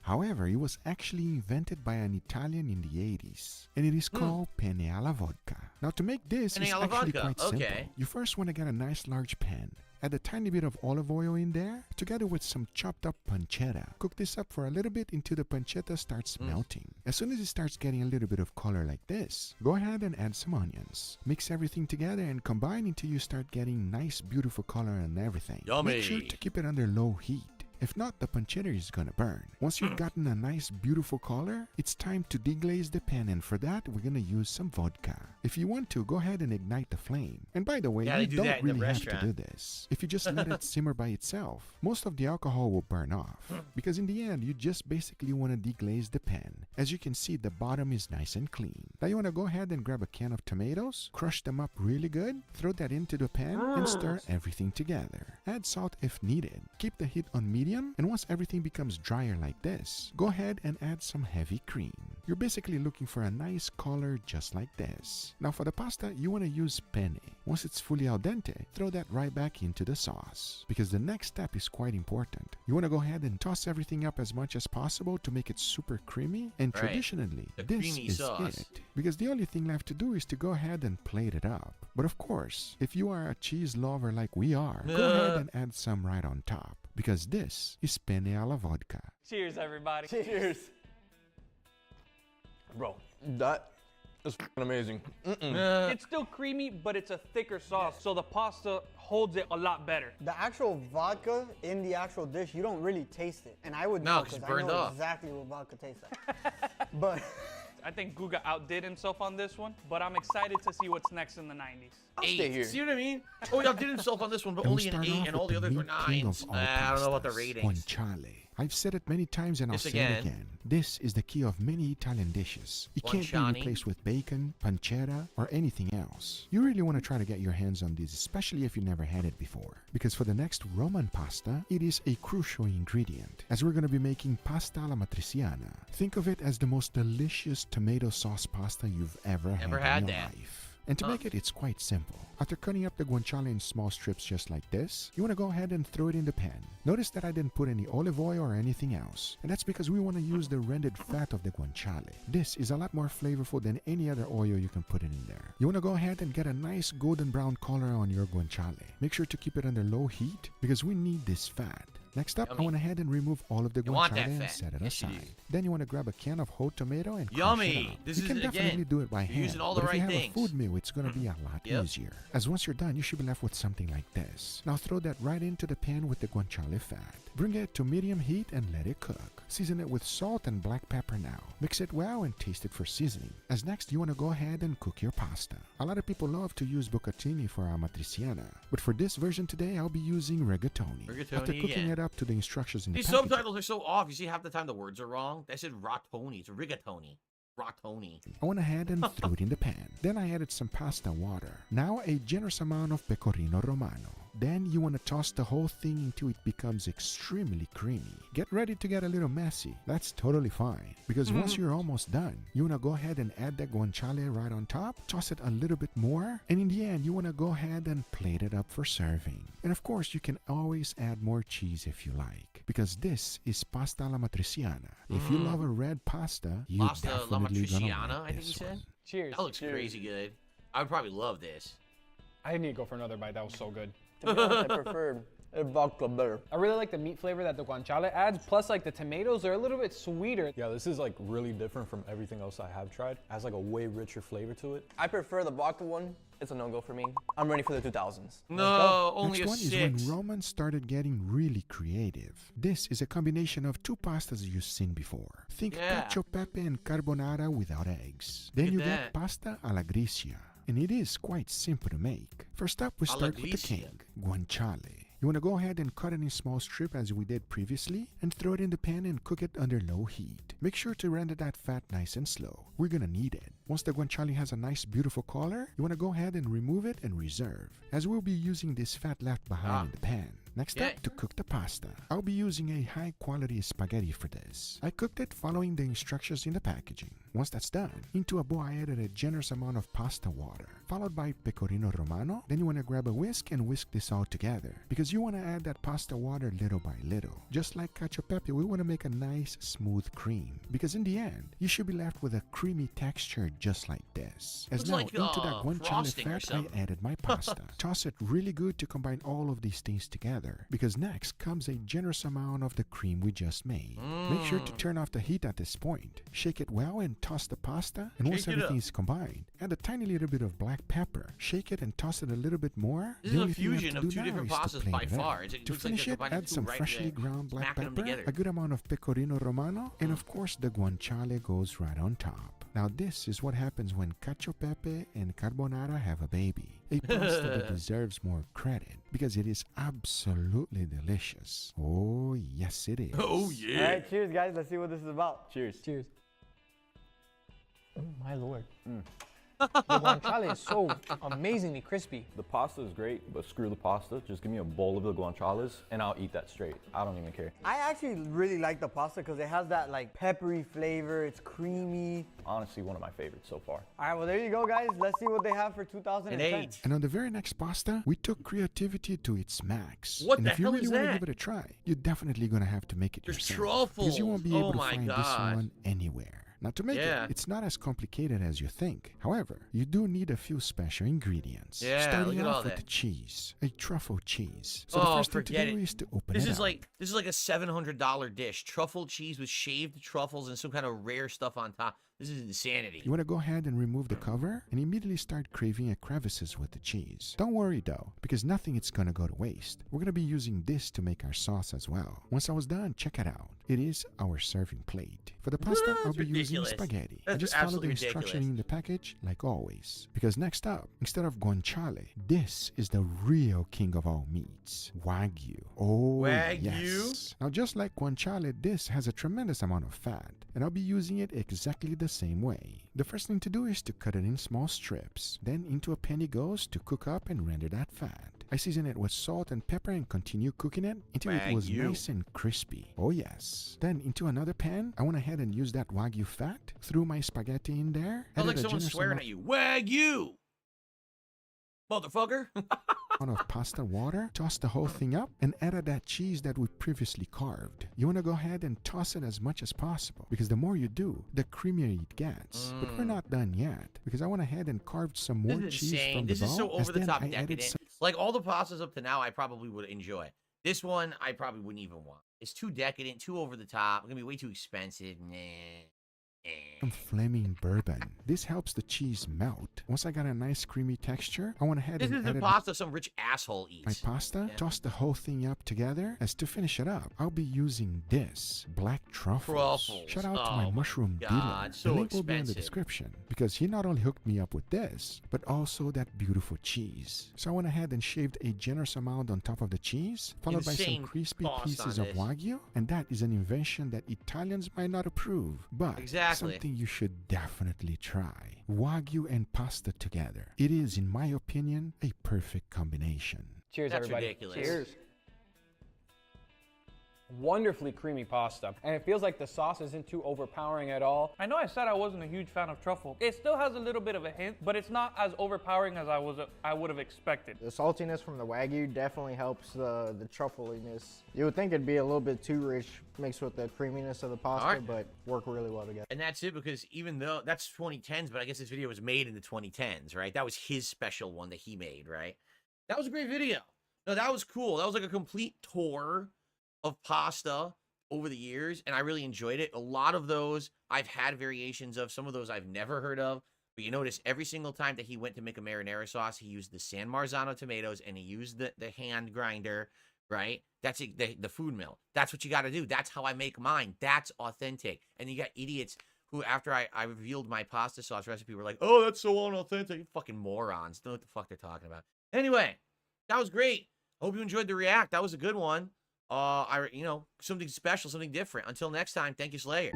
[SPEAKER 17] However, it was actually invented by an Italian in the 80s, and it is called penne alla vodka. Now, to make this
[SPEAKER 1] Penne
[SPEAKER 17] is
[SPEAKER 1] alla
[SPEAKER 17] actually
[SPEAKER 1] vodka,
[SPEAKER 17] quite simple.
[SPEAKER 1] okay.
[SPEAKER 17] You first want to get a nice large pan. Add a tiny bit of olive oil in there, together with some chopped up pancetta. Cook this up for a little bit until the pancetta starts melting. As soon as it starts getting a little bit of color like this, go ahead and add some onions. Mix everything together and combine until you start getting nice, beautiful color and everything.
[SPEAKER 1] Yummy.
[SPEAKER 17] Make sure to keep it under low heat. If not, the pancetta is gonna burn. Once you've gotten a nice beautiful color, it's time to deglaze the pan, and for that we're gonna use some vodka. If you want to, go ahead and ignite the flame. And by the way,
[SPEAKER 1] Yeah, they
[SPEAKER 17] you
[SPEAKER 1] do
[SPEAKER 17] don't
[SPEAKER 1] that in the
[SPEAKER 17] really have to
[SPEAKER 1] restaurant.
[SPEAKER 17] do this. If you just let it simmer by itself, most of the alcohol will burn off. Because in the end, you just basically want to deglaze the pan. As you can see, the bottom is nice and clean. Now you want to go ahead and grab a can of tomatoes, crush them up really good, throw that into the pan, and stir everything together. Add salt if needed. Keep the heat on medium, and once everything becomes drier like this, go ahead and add some heavy cream. You're basically looking for a nice color just like this. Now for the pasta, you want to use penne. Once it's fully al dente, throw that right back into the sauce. Because the next step is quite important. You want to go ahead and toss everything up as much as possible to make it super creamy. And
[SPEAKER 1] Right.
[SPEAKER 17] traditionally,
[SPEAKER 1] The
[SPEAKER 17] this
[SPEAKER 1] creamy
[SPEAKER 17] is
[SPEAKER 1] sauce.
[SPEAKER 17] it. Because the only thing left to do is to go ahead and plate it up. But of course, if you are a cheese lover like we are, go ahead and add some right on top. Because this is penne alla vodka.
[SPEAKER 19] Cheers, everybody. Cheers.
[SPEAKER 13] Bro, that is f***ing amazing.
[SPEAKER 19] It's still creamy, but it's a thicker sauce, so the pasta holds it a lot better.
[SPEAKER 18] The actual vodka in the actual dish, you don't really taste it. And I would
[SPEAKER 19] No,
[SPEAKER 18] know
[SPEAKER 19] 'cause it's
[SPEAKER 18] I
[SPEAKER 19] burned
[SPEAKER 18] know
[SPEAKER 19] off.
[SPEAKER 18] exactly what vodka tastes like. But
[SPEAKER 19] I think Guga outdid himself on this one, but I'm excited to see what's next in the 90s.
[SPEAKER 1] Eight. See what I mean? Oh, he outdid himself on this one, but
[SPEAKER 17] And we
[SPEAKER 1] only an
[SPEAKER 17] start
[SPEAKER 1] 8,
[SPEAKER 17] off
[SPEAKER 1] and all
[SPEAKER 17] with
[SPEAKER 1] the others were
[SPEAKER 17] meat king
[SPEAKER 1] 9s.
[SPEAKER 17] of all
[SPEAKER 1] I don't know about the
[SPEAKER 17] pastas,
[SPEAKER 1] ratings.
[SPEAKER 17] guanciale. I've said it many times and I'll
[SPEAKER 1] Yes,
[SPEAKER 17] say
[SPEAKER 1] again.
[SPEAKER 17] it again. This is the key of many Italian dishes. It can't be
[SPEAKER 1] Guanciale.
[SPEAKER 17] replaced with bacon, pancetta, or anything else. You really want to try to get your hands on this, especially if you never had it before. Because for the next Roman pasta, it is a crucial ingredient, as we're going to be making pasta alla matriciana. Think of it as the most delicious tomato sauce pasta you've ever had in your life. And to make it, it's quite simple. After cutting up the guanciale in small strips just like this, you want to go ahead and throw it in the pan. Notice that I didn't put any olive oil or anything else. And that's because we want to use the rendered fat of the guanciale. This is a lot more flavorful than any other oil you can put in there. You want to go ahead and get a nice golden brown color on your guanciale. Make sure to keep it under low heat because we need this fat. Next up, I went ahead and remove all of the
[SPEAKER 1] want
[SPEAKER 17] guanciale
[SPEAKER 1] that
[SPEAKER 17] and
[SPEAKER 1] fat.
[SPEAKER 17] set it
[SPEAKER 1] Yes, you do.
[SPEAKER 17] aside. Then you want to grab a can of whole tomato and crush
[SPEAKER 1] Yummy.
[SPEAKER 17] it up.
[SPEAKER 1] This
[SPEAKER 17] You
[SPEAKER 1] is,
[SPEAKER 17] can definitely
[SPEAKER 1] again,
[SPEAKER 17] do it by
[SPEAKER 1] you're
[SPEAKER 17] hand.
[SPEAKER 1] using all the
[SPEAKER 17] but if you
[SPEAKER 1] right
[SPEAKER 17] have
[SPEAKER 1] things.
[SPEAKER 17] a food mill, it's going to be a lot
[SPEAKER 1] Yep.
[SPEAKER 17] easier. As once you're done, you should be left with something like this. Now throw that right into the pan with the guanciale fat. Bring it to medium heat and let it cook. Season it with salt and black pepper now. Mix it well and taste it for seasoning. As next, you want to go ahead and cook your pasta. A lot of people love to use bucatini for our matriciana, but for this version today, I'll be using rigatoni.
[SPEAKER 1] Rigatoni
[SPEAKER 17] After cooking
[SPEAKER 1] again.
[SPEAKER 17] it up to the instructions in the
[SPEAKER 1] These
[SPEAKER 17] packaging,
[SPEAKER 1] subtitles are so off. You see, half the time the words are wrong. They said rotoni. It's rigatoni. Rotoni.
[SPEAKER 17] I went ahead and threw it in the pan. Then I added some pasta water. Now a generous amount of pecorino romano. Then you want to toss the whole thing until it becomes extremely creamy. Get ready to get a little messy. That's totally fine. Because once you're almost done, you want to go ahead and add the guanciale right on top, toss it a little bit more, and in the end, you want to go ahead and plate it up for serving. And of course, you can always add more cheese if you like, because this is pasta alla matriciana. If you love a red pasta, you definitely gonna like
[SPEAKER 1] I think
[SPEAKER 17] this
[SPEAKER 1] you said.
[SPEAKER 17] one.
[SPEAKER 22] Cheers.
[SPEAKER 1] That looks crazy good. I would probably love this.
[SPEAKER 6] I need to go for another bite. That was so good.
[SPEAKER 21] To be honest, I prefer a vodka better.
[SPEAKER 22] I really like the meat flavor that the guanciale adds. Plus, like the tomatoes are a little bit sweeter.
[SPEAKER 13] Yeah, this is like really different from everything else I have tried. It has like a way richer flavor to it.
[SPEAKER 21] I prefer the vodka one. It's a no-go for me. I'm ready for the 2000s.
[SPEAKER 1] No, only
[SPEAKER 17] Next
[SPEAKER 1] a
[SPEAKER 17] one
[SPEAKER 1] 6.
[SPEAKER 17] is when Romans started getting really creative. This is a combination of 2 pastas you've seen before. Think cacio pepe and carbonara without eggs. Then you get pasta alla gricia. And it is quite simple to make. First up, we start with the king, guanciale. You want to go ahead and cut it in small strips as we did previously and throw it in the pan and cook it under low heat. Make sure to render that fat nice and slow. We're gonna need it. Once the guanciale has a nice beautiful color, you want to go ahead and remove it and reserve, as we'll be using this fat left behind in the pan. Next up, to cook the pasta. I'll be using a high quality spaghetti for this. I cooked it following the instructions in the packaging. Once that's done, into a bowl I added a generous amount of pasta water, followed by pecorino romano. Then you want to grab a whisk and whisk this all together, because you want to add that pasta water little by little. Just like cacio pepe, we want to make a nice smooth cream, because in the end, you should be left with a creamy texture just like this. As now, into that guanciale fat, I added my pasta. Toss it really good to combine all of these things together, because next comes a generous amount of the cream we just made. Make sure to turn off the heat at this point. Shake it well and toss the pasta, and once everything is combined, add a tiny little bit of black pepper. Shake it and toss it a little bit more.
[SPEAKER 1] This is a fusion of 2 different pastas by far.
[SPEAKER 17] To finish it, add some freshly ground black pepper, a good amount of pecorino romano, and of course the guanciale goes right on top. Now this is what happens when cacio pepe and carbonara have a baby. A pasta that deserves more credit, because it is absolutely delicious. Oh yes it is.
[SPEAKER 1] Oh yeah.
[SPEAKER 18] All right, cheers guys. Let's see what this is about.
[SPEAKER 21] Cheers.
[SPEAKER 22] Cheers. Oh my lord. The guanciale is so amazingly crispy.
[SPEAKER 13] The pasta is great, but screw the pasta. Just give me a bowl of the guanciales and I'll eat that straight. I don't even care.
[SPEAKER 18] I actually really like the pasta because it has that like peppery flavor. It's creamy.
[SPEAKER 13] Honestly, one of my favorites so far.
[SPEAKER 18] All right, well there you go guys. Let's see what they have for 2010.
[SPEAKER 17] And on the very next pasta, we took creativity to its max.
[SPEAKER 1] What
[SPEAKER 17] and
[SPEAKER 1] the
[SPEAKER 17] if you
[SPEAKER 1] hell
[SPEAKER 17] really
[SPEAKER 1] is
[SPEAKER 17] want to
[SPEAKER 1] that?
[SPEAKER 17] give it a try, you're definitely gonna have to make it
[SPEAKER 1] There's
[SPEAKER 17] yourself. Because you won't be
[SPEAKER 1] truffles.
[SPEAKER 17] able to
[SPEAKER 1] Oh my
[SPEAKER 17] find this
[SPEAKER 1] God.
[SPEAKER 17] one anywhere. Now to make it, it's not as complicated as you think. However, you do need a few special ingredients.
[SPEAKER 1] Yeah,
[SPEAKER 17] Starting
[SPEAKER 1] look at all
[SPEAKER 17] off with
[SPEAKER 1] that.
[SPEAKER 17] the cheese, a truffle cheese. So the
[SPEAKER 1] Oh,
[SPEAKER 17] first thing to
[SPEAKER 1] forget
[SPEAKER 17] do
[SPEAKER 1] it.
[SPEAKER 17] is to open
[SPEAKER 1] This
[SPEAKER 17] it
[SPEAKER 1] is
[SPEAKER 17] up.
[SPEAKER 1] like a $700 dish. Truffle cheese with shaved truffles and some kind of rare stuff on top. This is insanity.
[SPEAKER 17] You want to go ahead and remove the cover and immediately start craving at crevices with the cheese. Don't worry though, because nothing is going to go to waste. We're going to be using this to make our sauce as well. Once I was done, check it out. It is our serving plate. For the pasta, I'll be using spaghetti. I
[SPEAKER 1] That's
[SPEAKER 17] just follow the
[SPEAKER 1] absolutely
[SPEAKER 17] instruction
[SPEAKER 1] ridiculous.
[SPEAKER 17] in the package like always. Because next up, instead of guanciale, this is the real king of all meats, Wagyu. Oh,
[SPEAKER 1] Wagyu?
[SPEAKER 17] yes. Now just like guanciale, this has a tremendous amount of fat, and I'll be using it exactly the same way. The first thing to do is to cut it in small strips. Then into a pan it goes to cook up and render that fat. I season it with salt and pepper and continue cooking it until it was
[SPEAKER 1] Wagyu.
[SPEAKER 17] nice and crispy. Oh yes. Then into another pan, I went ahead and used that Wagyu fat, threw my spaghetti in there.
[SPEAKER 1] Sounds like
[SPEAKER 17] added a
[SPEAKER 1] someone's
[SPEAKER 17] generous
[SPEAKER 1] swearing
[SPEAKER 17] amount
[SPEAKER 1] at you. Wagyu! Motherfucker.
[SPEAKER 17] of pasta water, toss the whole thing up, and added that cheese that we previously carved. You want to go ahead and toss it as much as possible, because the more you do, the creamier it gets. But we're not done yet, because I went ahead and carved some more
[SPEAKER 1] This is
[SPEAKER 17] cheese
[SPEAKER 1] insane.
[SPEAKER 17] from the
[SPEAKER 1] This
[SPEAKER 17] bowl.
[SPEAKER 1] is so
[SPEAKER 17] as
[SPEAKER 1] over the
[SPEAKER 17] then
[SPEAKER 1] top
[SPEAKER 17] I added
[SPEAKER 1] decadent. Like all the pastas up to now, I probably would enjoy. This one, I probably wouldn't even want. It's too decadent, too over the top. It's gonna be way too expensive. Nah.
[SPEAKER 17] some flaming bourbon. This helps the cheese melt. Once I got a nice creamy texture, I went ahead
[SPEAKER 1] This
[SPEAKER 17] and
[SPEAKER 1] is the
[SPEAKER 17] added
[SPEAKER 1] pasta some rich asshole
[SPEAKER 17] my
[SPEAKER 1] eats.
[SPEAKER 17] pasta, toss the whole thing up together. As to finish it up, I'll be using this black truffles. Shout out to my mushroom dealer.
[SPEAKER 1] God, so
[SPEAKER 17] the link will be in the
[SPEAKER 1] expensive.
[SPEAKER 17] description, because he not only hooked me up with this, but also that beautiful cheese. So I went ahead and shaved a generous amount on top of the cheese, followed by
[SPEAKER 1] Insane
[SPEAKER 17] some crispy
[SPEAKER 1] cost
[SPEAKER 17] pieces
[SPEAKER 1] on
[SPEAKER 17] of
[SPEAKER 1] this.
[SPEAKER 17] Wagyu, and that is an invention that Italians might not approve, but
[SPEAKER 1] Exactly.
[SPEAKER 17] Something you should definitely try. Wagyu and pasta together. It is, in my opinion, a perfect combination.
[SPEAKER 6] Cheers,
[SPEAKER 1] That's
[SPEAKER 6] everybody.
[SPEAKER 1] ridiculous.
[SPEAKER 6] Cheers. Wonderfully creamy pasta. And it feels like the sauce isn't too overpowering at all.
[SPEAKER 19] I know I said I wasn't a huge fan of truffle. It still has a little bit of a hint, but it's not as overpowering as I would have expected.
[SPEAKER 20] The saltiness from the Wagyu definitely helps the truffeliness. You would think it'd be a little bit too rich mixed with the creaminess of the pasta, but work really well together.
[SPEAKER 1] And that's it, because even though that's 2010s, but I guess this video was made in the 2010s, right? That was his special one that he made, right? That was a great video. No, that was cool. That was like a complete tour of pasta over the years, and I really enjoyed it. A lot of those I've had variations of. Some of those I've never heard of. But you notice every single time that he went to make a marinara sauce, he used the San Marzano tomatoes, and he used the hand grinder, right? That's the food mill. That's what you got to do. That's how I make mine. That's authentic. And you got idiots who, after I revealed my pasta sauce recipe, were like, oh, that's so unauthentic. You fucking morons. Don't know what the fuck they're talking about. Anyway, that was great. Hope you enjoyed the react. That was a good one. Something special, something different. Until next time, thank you, Slayer.